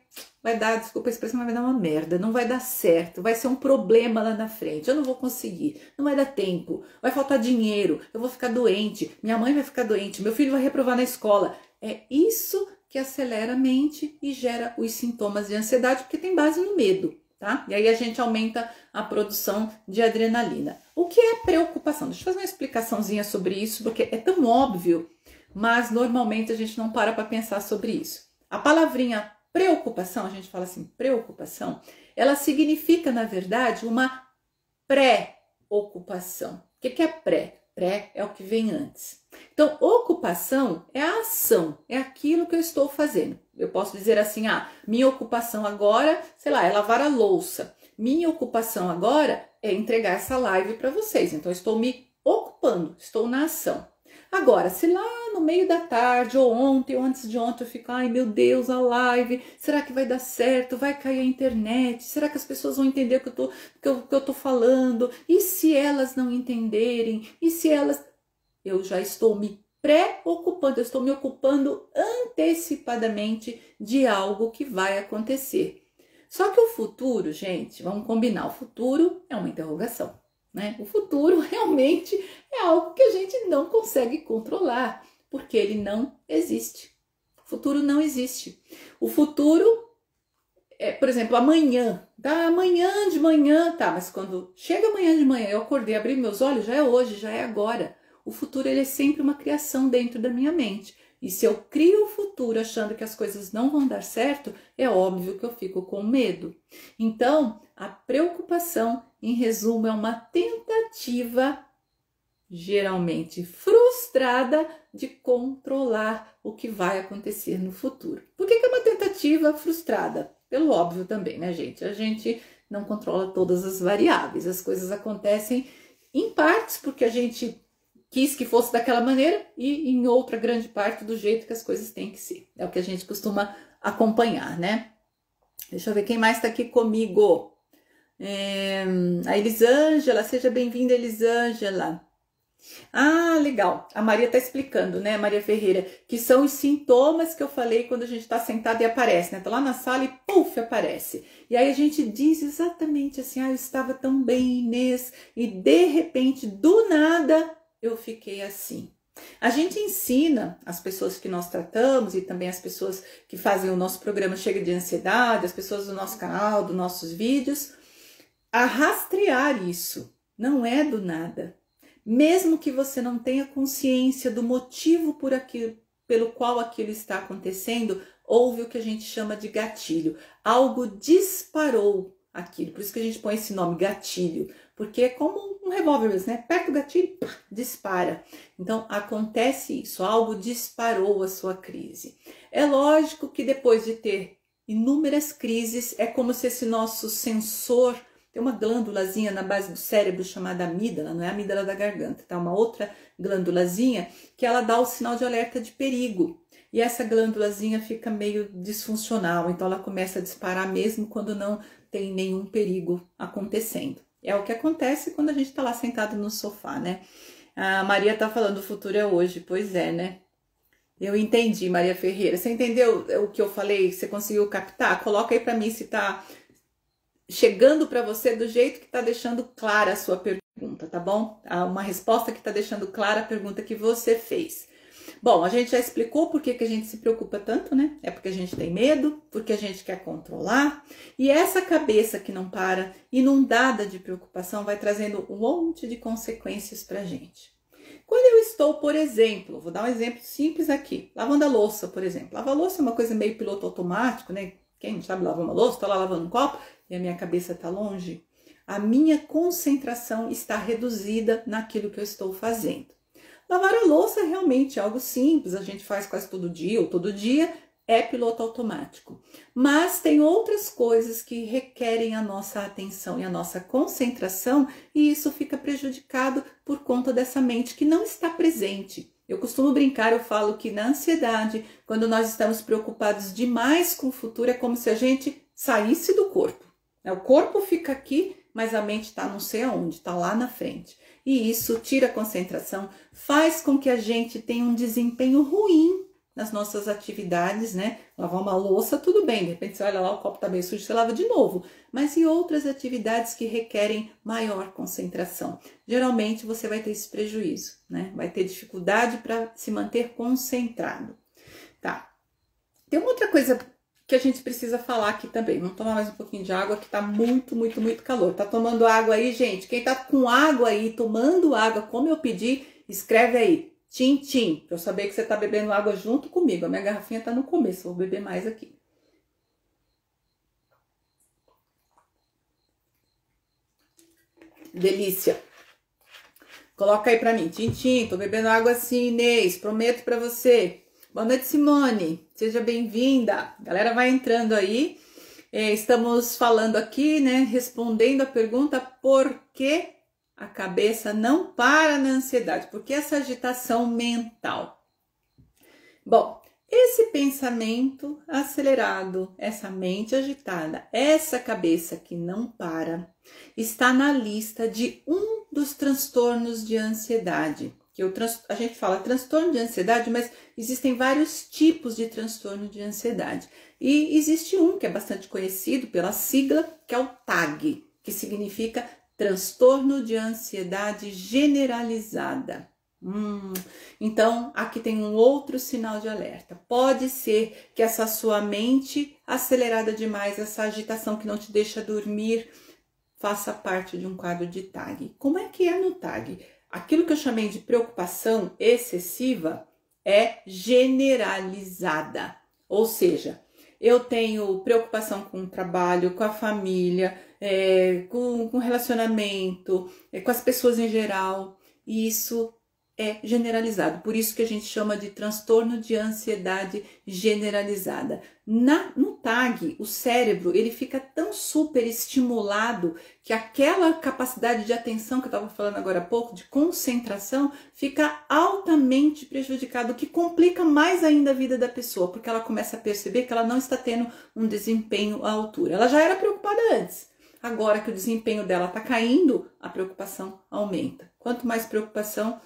dar, desculpa a expressão, mas vai dar uma merda, não vai dar certo, vai ser um problema lá na frente, eu não vou conseguir, não vai dar tempo, vai faltar dinheiro, eu vou ficar doente, minha mãe vai ficar doente, meu filho vai reprovar na escola. É isso que acelera a mente e gera os sintomas de ansiedade, porque tem base no medo. Tá? E aí a gente aumenta a produção de adrenalina. O que é preocupação? Deixa eu fazer uma explicaçãozinha sobre isso, porque é tão óbvio, mas normalmente a gente não para pensar sobre isso. A palavrinha preocupação, a gente fala assim, preocupação, ela significa, na verdade, uma pré-ocupação. O que é pré? Pré é o que vem antes. Então, ocupação é a ação, é aquilo que eu estou fazendo. Eu posso dizer assim, minha ocupação agora, sei lá, é lavar a louça. Minha ocupação agora é entregar essa live para vocês. Então, eu estou me ocupando, estou na ação. Agora, se lá no meio da tarde, ou ontem, ou antes de ontem, eu fico, ai meu Deus, a live, será que vai dar certo? Vai cair a internet? Será que as pessoas vão entender o que eu tô falando? E se elas não entenderem? E se elas... Eu já estou me preocupando, eu estou me ocupando antecipadamente de algo que vai acontecer. Só que o futuro, gente, vamos combinar, o futuro é uma interrogação, né? O futuro realmente é algo que a gente não consegue controlar, porque ele não existe. O futuro não existe. O futuro é, por exemplo, amanhã, amanhã de manhã, mas quando chega amanhã de manhã, eu acordei, abri meus olhos, já é hoje, já é agora. O futuro ele é sempre uma criação dentro da minha mente. E se eu crio o futuro achando que as coisas não vão dar certo, é óbvio que eu fico com medo. Então, a preocupação, em resumo, é uma tentativa, geralmente frustrada, de controlar o que vai acontecer no futuro. Por que é uma tentativa frustrada? Pelo óbvio também, né, gente? A gente não controla todas as variáveis. As coisas acontecem em partes porque a gente quis que fosse daquela maneira e em outra grande parte do jeito que as coisas têm que ser. É o que a gente costuma acompanhar, né? Deixa eu ver quem mais está aqui comigo. A Elisângela, seja bem-vinda, Elisângela. Ah, legal. A Maria está explicando, né, Maria Ferreira, que são os sintomas que eu falei quando a gente está sentado e aparece, né? Tá lá na sala e puf, aparece. E aí a gente diz exatamente assim, eu estava tão bem, Inês, e de repente, do nada, eu fiquei assim. A gente ensina as pessoas que nós tratamos e também as pessoas que fazem o nosso programa Chega de Ansiedade, as pessoas do nosso canal, dos nossos vídeos, a rastrear isso. Não é do nada. Mesmo que você não tenha consciência do motivo pelo qual aquilo está acontecendo, houve o que a gente chama de gatilho. Algo disparou aquilo. Por isso que a gente põe esse nome, gatilho. Porque é como um revólver mesmo, né? Aperta o gatilho, pá, dispara. Então, acontece isso. Algo disparou a sua crise. É lógico que depois de ter inúmeras crises, é como se esse nosso sensor... Tem uma glândulazinha na base do cérebro chamada amígdala, não é a amígdala da garganta, tá? Uma outra glândulazinha que ela dá o sinal de alerta de perigo. E essa glândulazinha fica meio disfuncional, então ela começa a disparar mesmo quando não tem nenhum perigo acontecendo. É o que acontece quando a gente tá lá sentado no sofá, né? A Maria tá falando, o futuro é hoje. Pois é, né? Eu entendi, Maria Ferreira. Você entendeu o que eu falei? Você conseguiu captar? Coloca aí pra mim se tá... chegando para você do jeito que está deixando clara a sua pergunta, tá bom? Uma resposta que está deixando clara a pergunta que você fez. Bom, a gente já explicou por que a gente se preocupa tanto, né? É porque a gente tem medo, porque a gente quer controlar. E essa cabeça que não para, inundada de preocupação, vai trazendo um monte de consequências para a gente. Quando eu estou, por exemplo, vou dar um exemplo simples aqui, lavando a louça, por exemplo. Lavar a louça é uma coisa meio piloto automático, né? Quem não sabe lavar uma louça, está lá lavando um copo e a minha cabeça está longe. A minha concentração está reduzida naquilo que eu estou fazendo. Lavar a louça realmente é algo simples, a gente faz quase todo dia ou todo dia, é piloto automático. Mas tem outras coisas que requerem a nossa atenção e a nossa concentração e isso fica prejudicado por conta dessa mente que não está presente. Eu costumo brincar, eu falo que na ansiedade, quando nós estamos preocupados demais com o futuro, é como se a gente saísse do corpo. O corpo fica aqui, mas a mente está não sei aonde, está lá na frente. E isso tira a concentração, faz com que a gente tenha um desempenho ruim nas nossas atividades, né? Lavar uma louça, tudo bem, de repente você olha lá, o copo tá bem sujo, você lava de novo. Mas e outras atividades que requerem maior concentração? Geralmente você vai ter esse prejuízo, né? Vai ter dificuldade para se manter concentrado. Tá. Tem uma outra coisa que a gente precisa falar aqui também. Vamos tomar mais um pouquinho de água, que tá muito, muito, muito calor. Tá tomando água aí, gente? Quem tá com água aí, tomando água, como eu pedi, escreve aí. Tchim, tchim, pra eu saber que você tá bebendo água junto comigo. A minha garrafinha tá no começo, vou beber mais aqui. Delícia. Coloca aí pra mim. Tchim, tchim, tô bebendo água assim, Inês, prometo pra você. Boa noite, Simone. Seja bem-vinda. A galera vai entrando aí. Estamos falando aqui, né, respondendo a pergunta por que a cabeça não para na ansiedade, porque essa agitação mental. Bom, esse pensamento acelerado, essa mente agitada, essa cabeça que não para, está na lista de um dos transtornos de ansiedade. A gente fala transtorno de ansiedade, mas existem vários tipos de transtorno de ansiedade. E existe um que é bastante conhecido pela sigla, que é o TAG, que significa transtorno de ansiedade generalizada. Então, aqui tem um outro sinal de alerta. Pode ser que essa sua mente acelerada demais, essa agitação que não te deixa dormir, faça parte de um quadro de TAG. Como é que é no TAG? Aquilo que eu chamei de preocupação excessiva é generalizada. Ou seja, eu tenho preocupação com o trabalho, com a família, com relacionamento, com as pessoas em geral, e isso é generalizado. Por isso que a gente chama de transtorno de ansiedade generalizada. No TAG, o cérebro ele fica tão super estimulado que aquela capacidade de atenção que eu estava falando agora há pouco, de concentração, fica altamente prejudicado, o que complica mais ainda a vida da pessoa, porque ela começa a perceber que ela não está tendo um desempenho à altura. Ela já era preocupada antes. Agora que o desempenho dela está caindo, a preocupação aumenta. Quanto mais preocupação,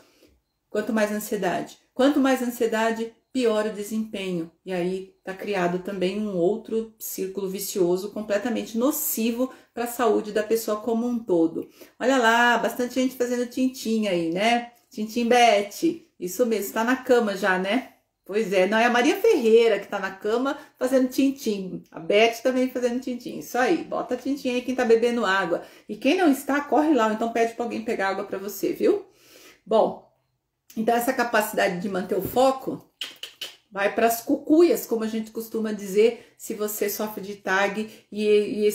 quanto mais ansiedade. Quanto mais ansiedade, pior o desempenho. E aí está criado também um outro círculo vicioso completamente nocivo para a saúde da pessoa como um todo. Olha lá, bastante gente fazendo tintim aí, né? Tintim Beth, isso mesmo, está na cama já, né? Pois é, não é a Maria Ferreira que está na cama fazendo tintim. A Beth também fazendo tintim. Isso aí, bota tintim aí quem está bebendo água. E quem não está, corre lá, ou então pede para alguém pegar água para você, viu? Bom, então essa capacidade de manter o foco vai para as cucuias, como a gente costuma dizer, se você sofre de TAG e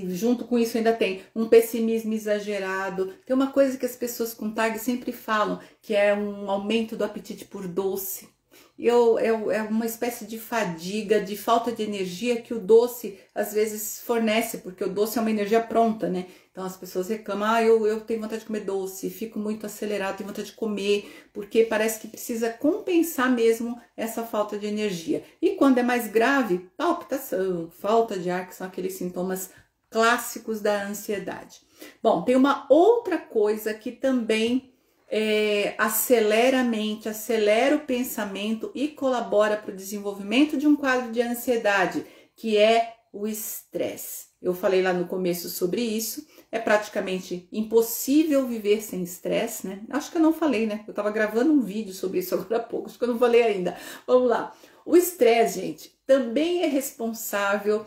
junto com isso ainda tem um pessimismo exagerado. Tem uma coisa que as pessoas com TAG sempre falam, que é um aumento do apetite por doce. É uma espécie de fadiga, de falta de energia que o doce às vezes fornece, porque o doce é uma energia pronta, né? Então as pessoas reclamam, eu tenho vontade de comer doce, fico muito acelerado, tenho vontade de comer, porque parece que precisa compensar mesmo essa falta de energia. E quando é mais grave, palpitação, falta de ar, que são aqueles sintomas clássicos da ansiedade. Bom, tem uma outra coisa que também acelera a mente, acelera o pensamento e colabora para o desenvolvimento de um quadro de ansiedade, que é o estresse. Eu falei lá no começo sobre isso, é praticamente impossível viver sem estresse, né? Acho que eu não falei, né? Eu estava gravando um vídeo sobre isso agora há pouco, acho que eu não falei ainda. Vamos lá. O estresse, gente, também é responsável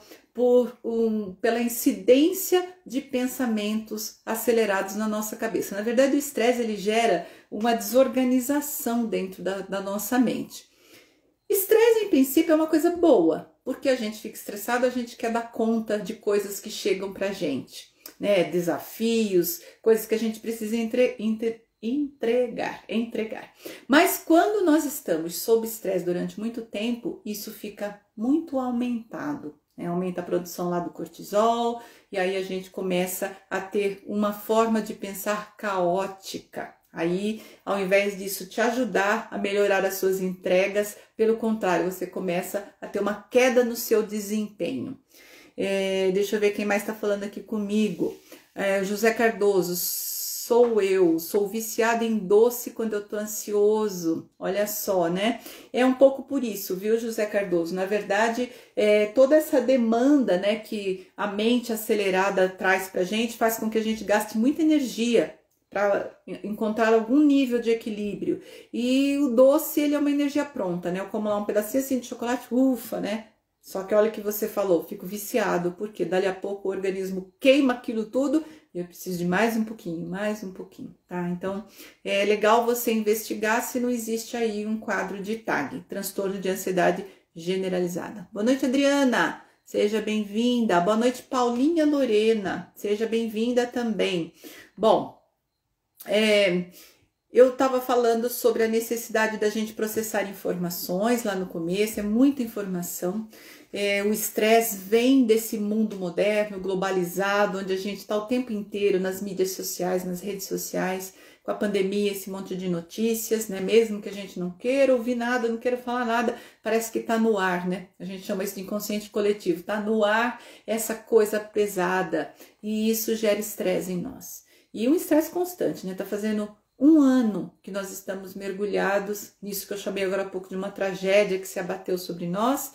pela incidência de pensamentos acelerados na nossa cabeça. Na verdade, o estresse ele gera uma desorganização dentro da nossa mente. Estresse, em princípio, é uma coisa boa, porque a gente fica estressado, a gente quer dar conta de coisas que chegam pra gente, né? Desafios, coisas que a gente precisa entregar. Mas quando nós estamos sob estresse durante muito tempo, isso fica muito aumentado. Aumenta a produção lá do cortisol, e aí a gente começa a ter uma forma de pensar caótica. Aí, ao invés disso te ajudar a melhorar as suas entregas, pelo contrário, você começa a ter uma queda no seu desempenho. Deixa eu ver quem mais está falando aqui comigo. José Cardoso, sou viciada em doce quando eu tô ansioso. Olha só, né? É um pouco por isso, viu, José Cardoso? Na verdade, toda essa demanda, né, que a mente acelerada traz pra gente, faz com que a gente gaste muita energia para encontrar algum nível de equilíbrio. E o doce, ele é uma energia pronta, né? Eu como lá um pedacinho assim de chocolate, ufa, né? Só que olha o que você falou, fico viciado, porque dali a pouco o organismo queima aquilo tudo e eu preciso de mais um pouquinho, tá? Então, é legal você investigar se não existe aí um quadro de TAG, transtorno de ansiedade generalizada. Boa noite, Adriana, seja bem-vinda. Boa noite, Paulinha Lorena, seja bem-vinda também. Bom, eu estava falando sobre a necessidade da gente processar informações lá no começo, é muita informação. O estresse vem desse mundo moderno, globalizado, onde a gente está o tempo inteiro nas mídias sociais, nas redes sociais, com a pandemia, esse monte de notícias, né? Mesmo que a gente não queira ouvir nada, não queira falar nada, parece que está no ar, né? A gente chama isso de inconsciente coletivo, está no ar essa coisa pesada e isso gera estresse em nós. E um estresse constante, né? Tá fazendo 1 ano que nós estamos mergulhados nisso que eu chamei agora há pouco de uma tragédia que se abateu sobre nós.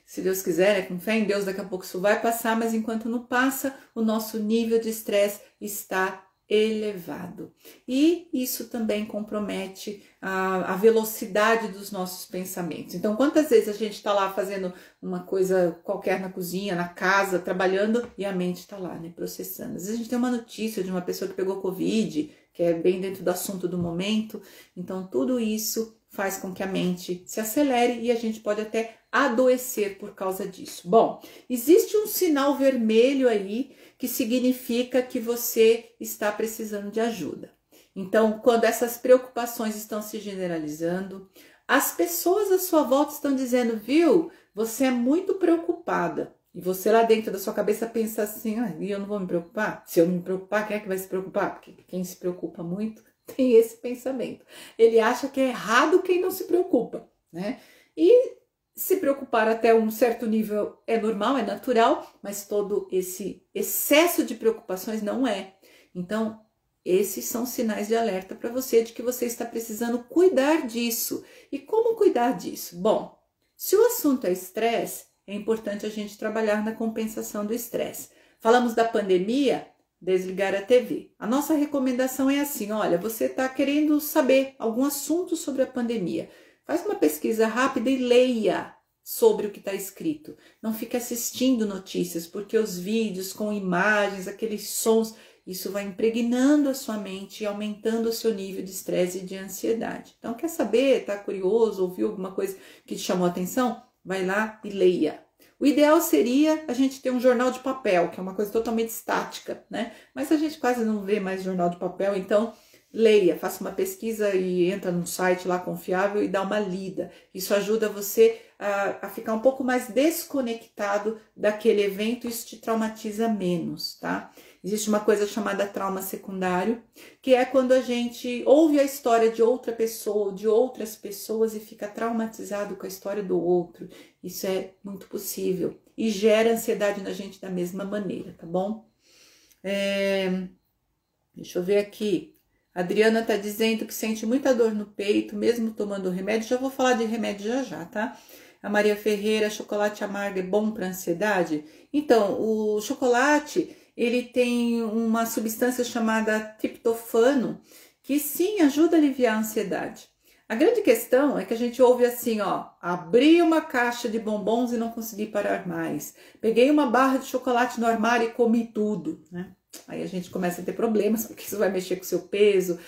Se Deus quiser, né, com fé em Deus, daqui a pouco isso vai passar, mas enquanto não passa, o nosso nível de estresse está elevado. E isso também compromete a velocidade dos nossos pensamentos. Então, quantas vezes a gente está lá fazendo uma coisa qualquer na cozinha, na casa, trabalhando, e a mente está lá, né, processando. Às vezes a gente tem uma notícia de uma pessoa que pegou Covid, que é bem dentro do assunto do momento. Então, tudo isso faz com que a mente se acelere e a gente pode até adoecer por causa disso. Bom, existe um sinal vermelho aí que significa que você está precisando de ajuda. Então, quando essas preocupações estão se generalizando, as pessoas à sua volta estão dizendo, viu, você é muito preocupada. E você lá dentro da sua cabeça pensa assim, e eu não vou me preocupar? Se eu me preocupar, quem é que vai se preocupar? Porque quem se preocupa muito tem esse pensamento. Ele acha que é errado quem não se preocupa, né? E se preocupar até um certo nível é normal, é natural, mas todo esse excesso de preocupações não é. Então, esses são sinais de alerta para você de que você está precisando cuidar disso. E como cuidar disso? Bom, se o assunto é estresse, é importante a gente trabalhar na compensação do estresse. Falamos da pandemia, desligar a TV. A nossa recomendação é assim, olha, você está querendo saber algum assunto sobre a pandemia. Faz uma pesquisa rápida e leia sobre o que está escrito. Não fique assistindo notícias, porque os vídeos com imagens, aqueles sons, isso vai impregnando a sua mente e aumentando o seu nível de estresse e de ansiedade. Então, quer saber, está curioso, ouviu alguma coisa que te chamou a atenção? Vai lá e leia. O ideal seria a gente ter um jornal de papel, que é uma coisa totalmente estática, né? Mas a gente quase não vê mais jornal de papel, então leia, faça uma pesquisa e entra num site lá confiável e dá uma lida. Isso ajuda você a ficar um pouco mais desconectado daquele evento e isso te traumatiza menos, tá? Existe uma coisa chamada trauma secundário, que é quando a gente ouve a história de outra pessoa ou de outras pessoas e fica traumatizado com a história do outro. Isso é muito possível e gera ansiedade na gente da mesma maneira, tá bom? Deixa eu ver aqui. A Adriana tá dizendo que sente muita dor no peito, mesmo tomando remédio. Já vou falar de remédio já, tá? A Maria Ferreira, chocolate amargo é bom para ansiedade? Então, o chocolate, ele tem uma substância chamada triptofano, que sim, ajuda a aliviar a ansiedade. A grande questão é que a gente ouve assim, ó, abri uma caixa de bombons e não consegui parar mais. Peguei uma barra de chocolate no armário e comi tudo, né? Aí a gente começa a ter problemas, porque isso vai mexer com o seu peso,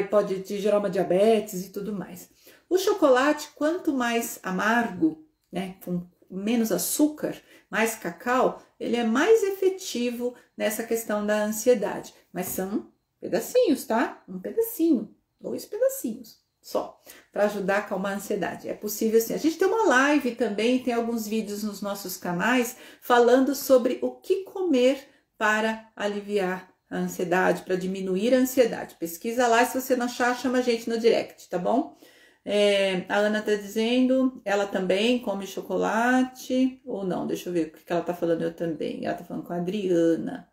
pode te gerar uma diabetes e tudo mais. O chocolate, quanto mais amargo, né, com menos açúcar, mais cacau, ele é mais efetivo nessa questão da ansiedade. Mas são pedacinhos, tá? Um pedacinho, 2 pedacinhos só, para ajudar a acalmar a ansiedade. É possível sim. A gente tem uma live também, tem alguns vídeos nos nossos canais falando sobre o que comer para aliviar a ansiedade, para diminuir a ansiedade. Pesquisa lá, se você não achar, chama a gente no direct, tá bom? A Ana tá dizendo, ela também come chocolate, ou não, deixa eu ver o que ela tá falando, eu também. Ela tá falando com a Adriana.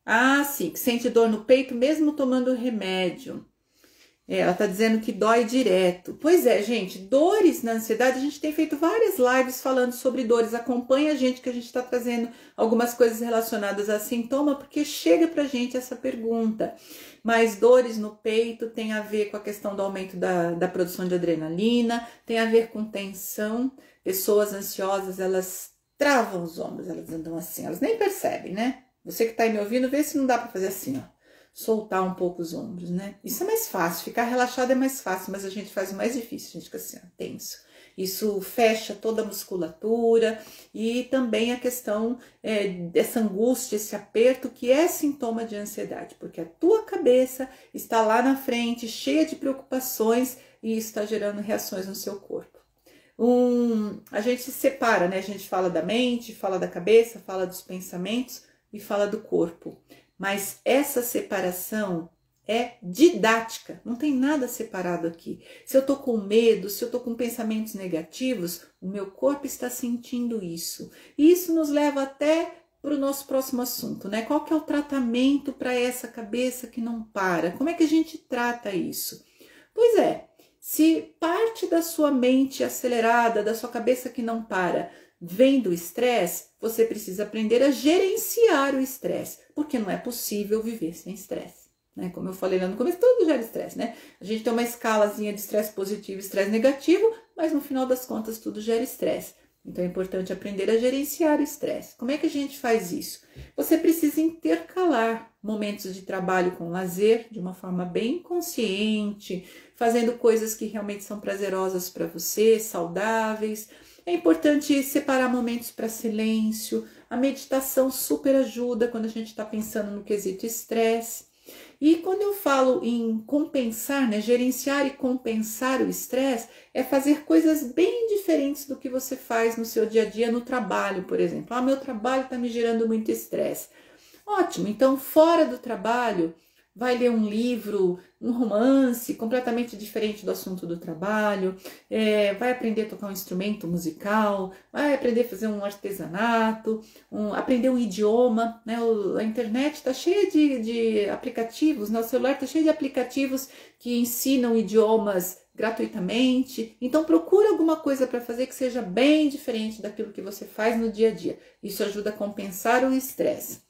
Ah, sim, que sente dor no peito mesmo tomando remédio. Ela tá dizendo que dói direto. Pois é, gente, dores na ansiedade, a gente tem feito várias lives falando sobre dores. Acompanha a gente que a gente está trazendo algumas coisas relacionadas a sintoma, porque chega pra gente essa pergunta. Mas dores no peito tem a ver com a questão do aumento da produção de adrenalina, tem a ver com tensão. Pessoas ansiosas, elas travam os ombros, elas andam assim, elas nem percebem, né? Você que tá aí me ouvindo, vê se não dá pra fazer assim, ó. Soltar um pouco os ombros, né? Isso é mais fácil, ficar relaxado é mais fácil, mas a gente faz o mais difícil, a gente fica assim, ó, tenso. Isso fecha toda a musculatura e também a questão dessa angústia, esse aperto que é sintoma de ansiedade, porque a tua cabeça está lá na frente, cheia de preocupações e isso está gerando reações no seu corpo. A gente se separa, né? A gente fala da mente, fala da cabeça, fala dos pensamentos e fala do corpo. Mas essa separação é didática, não tem nada separado aqui. Se eu tô com medo, se eu tô com pensamentos negativos, o meu corpo está sentindo isso. E isso nos leva até para o nosso próximo assunto, né? Qual que é o tratamento para essa cabeça que não para? Como é que a gente trata isso? Pois é, se parte da sua mente acelerada, da sua cabeça que não para, vem do estresse, você precisa aprender a gerenciar o estresse, porque não é possível viver sem estresse, né? Como eu falei lá no começo, tudo gera estresse, né? A gente tem uma escalazinha de estresse positivo e estresse negativo, mas no final das contas tudo gera estresse. Então é importante aprender a gerenciar o estresse. Como é que a gente faz isso? Você precisa intercalar momentos de trabalho com lazer de uma forma bem consciente, fazendo coisas que realmente são prazerosas para você, saudáveis. É importante separar momentos para silêncio. A meditação super ajuda quando a gente está pensando no quesito estresse. E quando eu falo em compensar, né, gerenciar e compensar o estresse, é fazer coisas bem diferentes do que você faz no seu dia a dia no trabalho, por exemplo. Ah, meu trabalho está me gerando muito estresse. Ótimo, então fora do trabalho, vai ler um livro, um romance completamente diferente do assunto do trabalho, vai aprender a tocar um instrumento musical, vai aprender a fazer um artesanato, aprender um idioma, né? A internet está cheia de aplicativos, né? O celular está cheio de aplicativos que ensinam idiomas gratuitamente. Então procura alguma coisa para fazer que seja bem diferente daquilo que você faz no dia a dia. Isso ajuda a compensar o estresse.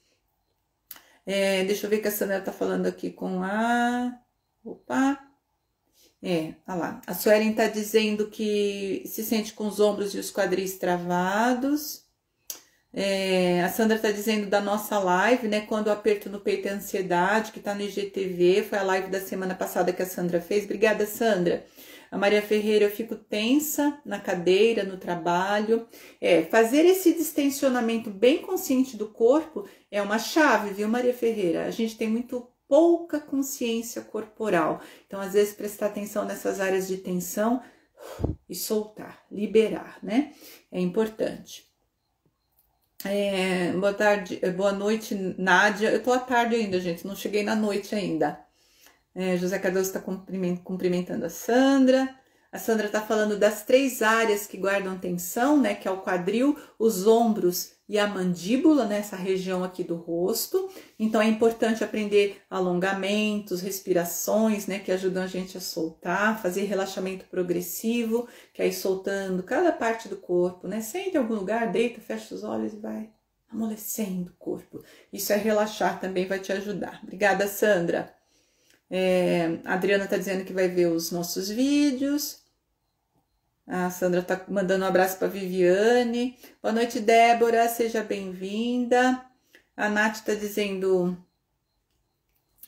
Deixa eu ver o que a Sandra tá falando aqui com a... Opa! Olha lá. A Suelen tá dizendo que se sente com os ombros e os quadris travados. A Sandra tá dizendo da nossa live, né? Quando o aperto no peito é ansiedade, que tá no IGTV. Foi a live da semana passada que a Sandra fez. Obrigada, Sandra. A Maria Ferreira, eu fico tensa na cadeira, no trabalho. Fazer esse distensionamento bem consciente do corpo é uma chave, viu, Maria Ferreira? A gente tem muito pouca consciência corporal. Então, às vezes, prestar atenção nessas áreas de tensão e soltar, liberar, né? É importante. Boa tarde, boa noite, Nádia. Eu tô à tarde ainda, gente, não cheguei na noite ainda. José Cardoso está cumprimentando a Sandra. A Sandra está falando das 3 áreas que guardam tensão, né? Que é o quadril, os ombros e a mandíbula, nessa região aqui do rosto. Então é importante aprender alongamentos, respirações, né? Que ajudam a gente a soltar, fazer relaxamento progressivo, que é ir soltando cada parte do corpo, né? Senta em algum lugar, deita, fecha os olhos e vai amolecendo o corpo. Isso é relaxar, também vai te ajudar. Obrigada, Sandra. A Adriana tá dizendo que vai ver os nossos vídeos. A Sandra tá mandando um abraço para Viviane. Boa noite, Débora, seja bem-vinda. A Nath tá dizendo: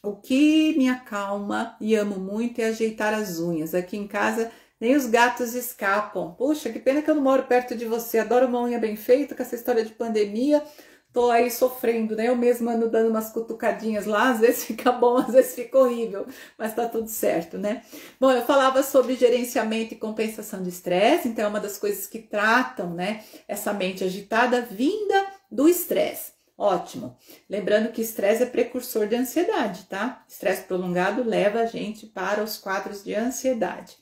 o que me acalma e amo muito é ajeitar as unhas. Aqui em casa nem os gatos escapam. Puxa, que pena que eu não moro perto de você. Adoro uma unha bem feita, com essa história de pandemia. Tô aí sofrendo, né? Eu mesma ando dando umas cutucadinhas lá, às vezes fica bom, às vezes fica horrível, mas tá tudo certo, né? Bom, eu falava sobre gerenciamento e compensação de estresse, então é uma das coisas que tratam, né? Essa mente agitada vinda do estresse. Ótimo. Lembrando que estresse é precursor de ansiedade, tá? Estresse prolongado leva a gente para os quadros de ansiedade.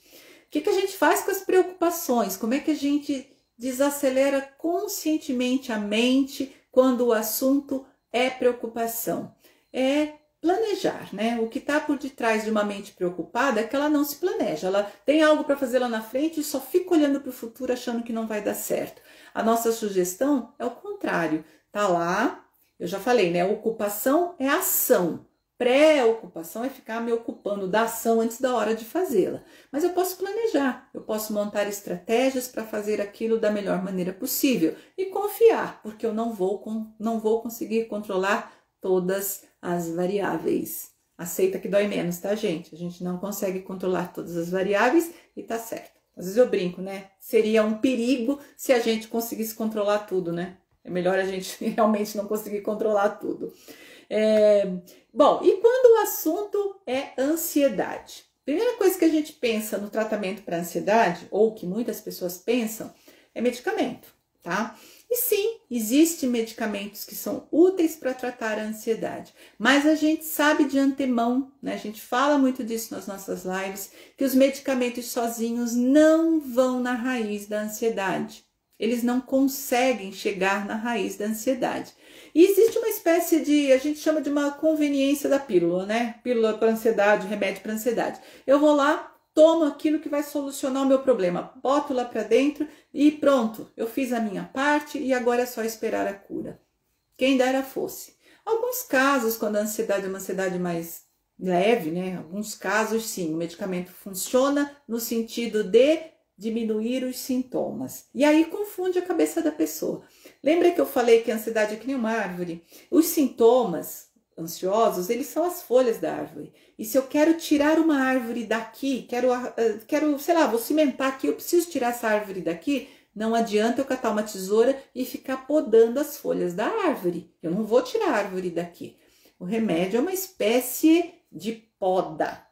O que a gente faz com as preocupações? Como é que a gente desacelera conscientemente a mente quando o assunto é preocupação? É planejar, né? O que está por detrás de uma mente preocupada é que ela não se planeja. Ela tem algo para fazer lá na frente e só fica olhando para o futuro achando que não vai dar certo. A nossa sugestão é o contrário. Tá lá, eu já falei, né? Ocupação é ação. Pré-ocupação é ficar me ocupando da ação antes da hora de fazê-la. Mas eu posso planejar, eu posso montar estratégias para fazer aquilo da melhor maneira possível e confiar, porque eu não vou conseguir controlar todas as variáveis. Aceita que dói menos, tá, gente? A gente não consegue controlar todas as variáveis e tá certo. Às vezes eu brinco, né? Seria um perigo se a gente conseguisse controlar tudo, né? É melhor a gente realmente não conseguir controlar tudo. Bom, e quando o assunto é ansiedade? Primeira coisa que a gente pensa no tratamento para ansiedade, ou que muitas pessoas pensam, é medicamento, tá? E sim, existem medicamentos que são úteis para tratar a ansiedade, mas a gente sabe de antemão, né? A gente fala muito disso nas nossas lives, que os medicamentos sozinhos não vão na raiz da ansiedade. Eles não conseguem chegar na raiz da ansiedade. E existe uma espécie de, a gente chama de uma conveniência da pílula, né? Pílula para ansiedade, remédio para ansiedade. Eu vou lá, tomo aquilo que vai solucionar o meu problema, boto lá para dentro e pronto, eu fiz a minha parte e agora é só esperar a cura. Quem dera fosse. Alguns casos, quando a ansiedade é uma ansiedade mais leve, né? Alguns casos sim, o medicamento funciona no sentido de diminuir os sintomas. E aí confunde a cabeça da pessoa. Lembra que eu falei que a ansiedade é que nem uma árvore? Os sintomas ansiosos, eles são as folhas da árvore. E se eu quero tirar uma árvore daqui, quero, sei lá, vou cimentar aqui, eu preciso tirar essa árvore daqui, não adianta eu catar uma tesoura e ficar podando as folhas da árvore. Eu não vou tirar a árvore daqui. O remédio é uma espécie de poda,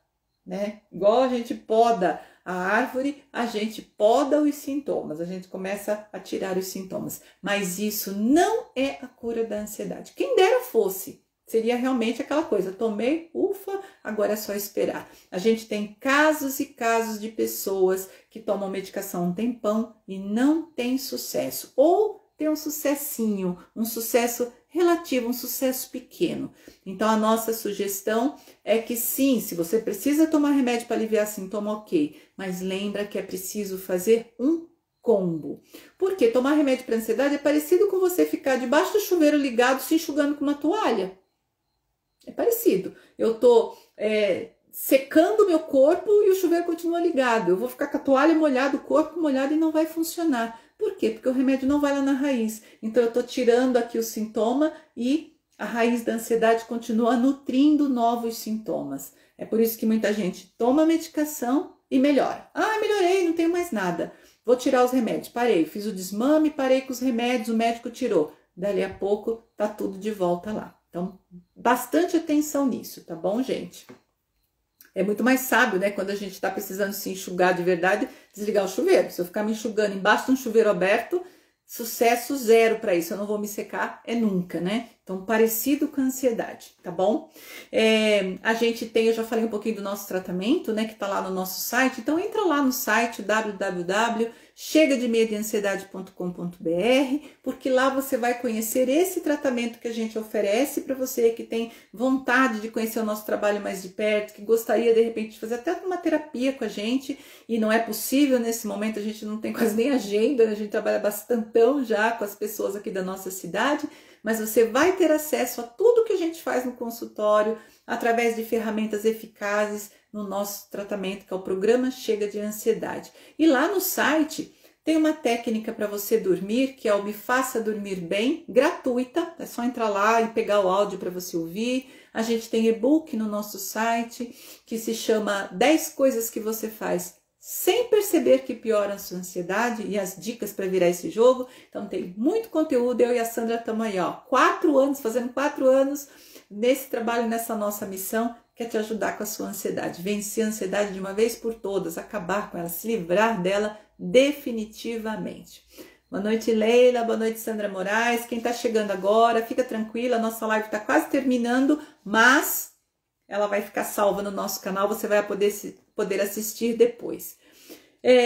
né? Igual a gente poda a árvore, a gente poda os sintomas, a gente começa a tirar os sintomas. Mas isso não é a cura da ansiedade. Quem dera fosse. Seria realmente aquela coisa, tomei, ufa, agora é só esperar. A gente tem casos e casos de pessoas que tomam medicação um tempão e não tem sucesso. Ou tem um sucessinho, um sucesso relativo, um sucesso pequeno. Então, a nossa sugestão é que sim, se você precisa tomar remédio para aliviar sintoma, ok. Mas lembra que é preciso fazer um combo. Porque tomar remédio para ansiedade é parecido com você ficar debaixo do chuveiro ligado se enxugando com uma toalha. É parecido. Eu tô secando meu corpo e o chuveiro continua ligado. Eu vou ficar com a toalha molhada, o corpo molhado e não vai funcionar. Por quê? Porque o remédio não vai lá na raiz. Então eu tô tirando aqui o sintoma e a raiz da ansiedade continua nutrindo novos sintomas. É por isso que muita gente toma medicação e melhora. Ah, melhorei, não tenho mais nada. Vou tirar os remédios. Parei, fiz o desmame, parei com os remédios, o médico tirou. Dali a pouco tá tudo de volta lá. Então, bastante atenção nisso, tá bom, gente? É muito mais sábio, né? Quando a gente tá precisando se enxugar de verdade, desligar o chuveiro. Se eu ficar me enxugando embaixo de um chuveiro aberto, sucesso zero para isso. Eu não vou me secar, é nunca, né? Então, parecido com a ansiedade, tá bom? A gente tem, eu já falei um pouquinho do nosso tratamento, né? Que tá lá no nosso site. Então, entra lá no site www.chegademedoansiedade.com.br, porque lá você vai conhecer esse tratamento que a gente oferece para você que tem vontade de conhecer o nosso trabalho mais de perto, que gostaria de repente de fazer até uma terapia com a gente e não é possível nesse momento, a gente não tem quase nem agenda, a gente trabalha bastantão já com as pessoas aqui da nossa cidade, mas você vai ter acesso a tudo que a gente faz no consultório através de ferramentas eficazes no nosso tratamento, que é o programa Chega de Ansiedade. E lá no site tem uma técnica para você dormir, que é o Me Faça Dormir Bem, gratuita. É só entrar lá e pegar o áudio para você ouvir. A gente tem e-book no nosso site, que se chama 10 coisas que você faz sem perceber que piora a sua ansiedade e as dicas para virar esse jogo. Então tem muito conteúdo, eu e a Sandra estamos aí, ó, 4 anos, fazendo 4 anos nesse trabalho, nessa nossa missão, que é te ajudar com a sua ansiedade, vencer a ansiedade de uma vez por todas, acabar com ela, se livrar dela definitivamente. Boa noite, Leila, boa noite, Sandra Moraes, quem está chegando agora, fica tranquila, a nossa live está quase terminando, mas ela vai ficar salva no nosso canal, você vai poder assistir depois.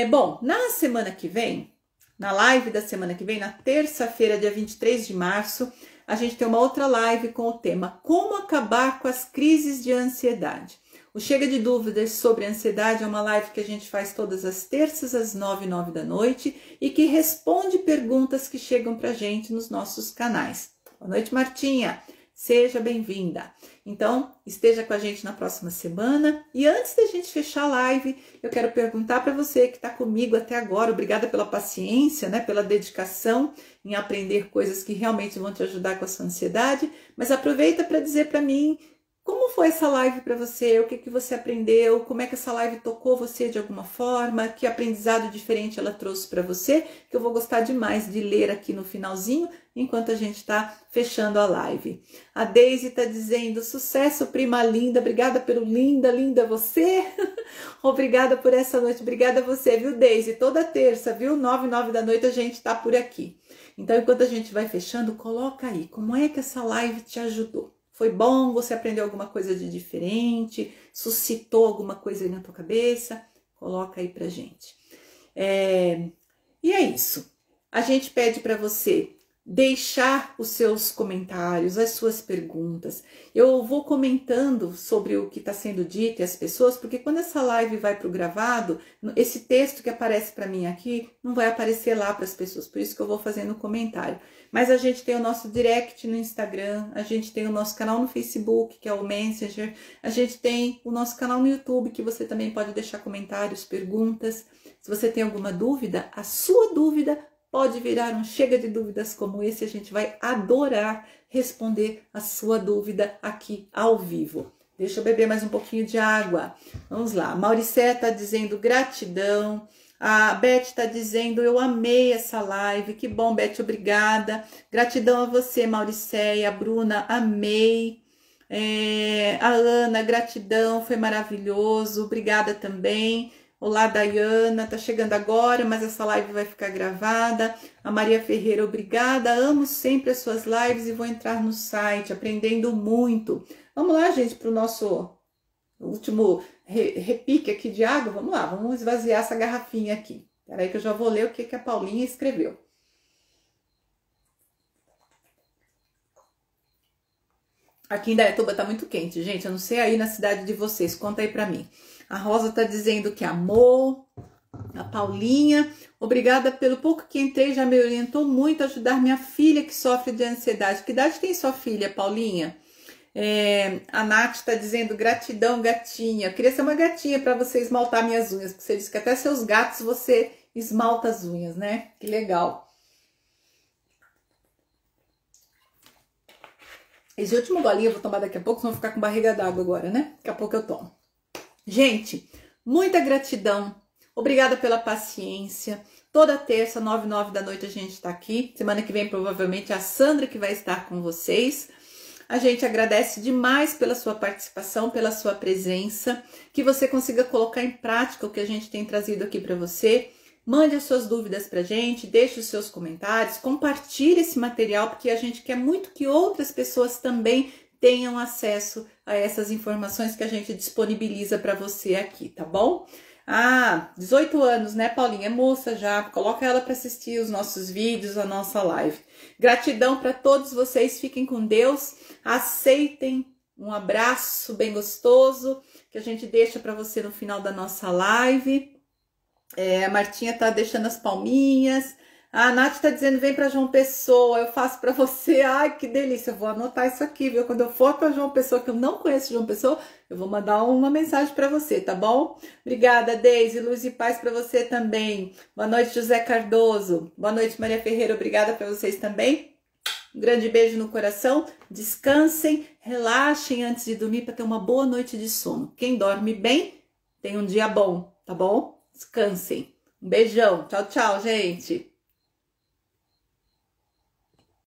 Bom, na semana que vem, na live da semana que vem, na terça-feira, dia 23 de março, a gente tem uma outra live com o tema Como acabar com as crises de ansiedade. O Chega de Dúvidas sobre Ansiedade é uma live que a gente faz todas as terças às 9h, 9h e que responde perguntas que chegam pra gente nos nossos canais. Boa noite, Martinha! Seja bem-vinda. Então, esteja com a gente na próxima semana. E antes da gente fechar a live, eu quero perguntar para você que está comigo até agora, obrigada pela paciência, né, pela dedicação em aprender coisas que realmente vão te ajudar com a sua ansiedade, mas aproveita para dizer para mim como foi essa live para você, o que você aprendeu, como é que essa live tocou você de alguma forma, que aprendizado diferente ela trouxe para você, que eu vou gostar demais de ler aqui no finalzinho, enquanto a gente está fechando a live. A Deise está dizendo, sucesso, prima linda, obrigada pelo linda você, obrigada por essa noite, obrigada a você, viu, Deise? Toda terça, viu, 9h, 9h a gente está por aqui. Então, enquanto a gente vai fechando, coloca aí, como é que essa live te ajudou? Foi bom? Você aprendeu alguma coisa de diferente? Suscitou alguma coisa aí na tua cabeça? Coloca aí pra gente. E é isso. A gente pede para você deixar os seus comentários, as suas perguntas. Eu vou comentando sobre o que está sendo dito e as pessoas, porque quando essa live vai para o gravado, esse texto que aparece para mim aqui não vai aparecer lá para as pessoas, por isso que eu vou fazendo comentário. Mas a gente tem o nosso direct no Instagram, a gente tem o nosso canal no Facebook, que é o Messenger, a gente tem o nosso canal no YouTube, que você também pode deixar comentários, perguntas. Se você tem alguma dúvida, a sua dúvida pode virar um Chega de Dúvidas como esse. A gente vai adorar responder a sua dúvida aqui ao vivo. Deixa eu beber mais um pouquinho de água. Vamos lá. A Mauricé está dizendo gratidão. A Beth está dizendo, eu amei essa live. Que bom, Beth, obrigada. Gratidão a você, Mauricé. E a Bruna, amei. A Ana, gratidão, foi maravilhoso. Obrigada também. Olá, Dayana, tá chegando agora, mas essa live vai ficar gravada. A Maria Ferreira, obrigada. Amo sempre as suas lives e vou entrar no site, aprendendo muito. Vamos lá, gente, para o nosso último repique aqui de água. Vamos lá, vamos esvaziar essa garrafinha aqui. Espera aí que eu já vou ler o que a Paulinha escreveu. Aqui em Indaiatuba tá muito quente, gente. Eu não sei aí na cidade de vocês. Conta aí pra mim. A Rosa tá dizendo que amou. A Paulinha, obrigada pelo pouco que entrei, já me orientou muito a ajudar minha filha que sofre de ansiedade. Que idade tem sua filha, Paulinha? A Nath tá dizendo gratidão, gatinha. Eu queria ser uma gatinha para você esmaltar minhas unhas, porque você disse que até seus gatos você esmalta as unhas, né? Que legal. Esse último golinho eu vou tomar daqui a pouco, senão eu vou ficar com barriga d'água agora, né? Daqui a pouco eu tomo. Gente, muita gratidão. Obrigada pela paciência. Toda terça, 9 da noite a gente tá aqui. Semana que vem provavelmente é a Sandra que vai estar com vocês. A gente agradece demais pela sua participação, pela sua presença. Que você consiga colocar em prática o que a gente tem trazido aqui para você. Mande as suas dúvidas pra gente, deixe os seus comentários, compartilhe esse material, porque a gente quer muito que outras pessoas também tenham acesso a essas informações que a gente disponibiliza para você aqui, tá bom? 18 anos, né, Paulinha? É moça já, coloca ela para assistir os nossos vídeos, a nossa live. Gratidão para todos vocês, fiquem com Deus, aceitem um abraço bem gostoso que a gente deixa para você no final da nossa live. A Martinha tá deixando as palminhas. A Nath tá dizendo, vem para João Pessoa, eu faço para você. Ai, que delícia, eu vou anotar isso aqui, viu? Quando eu for para João Pessoa, que eu não conheço João Pessoa, eu vou mandar uma mensagem para você, tá bom? Obrigada, Deise, luz e paz para você também. Boa noite, José Cardoso. Boa noite, Maria Ferreira, obrigada para vocês também. Um grande beijo no coração, descansem, relaxem antes de dormir para ter uma boa noite de sono. Quem dorme bem, tem um dia bom, tá bom? Descansem. Um beijão. Tchau, tchau, gente.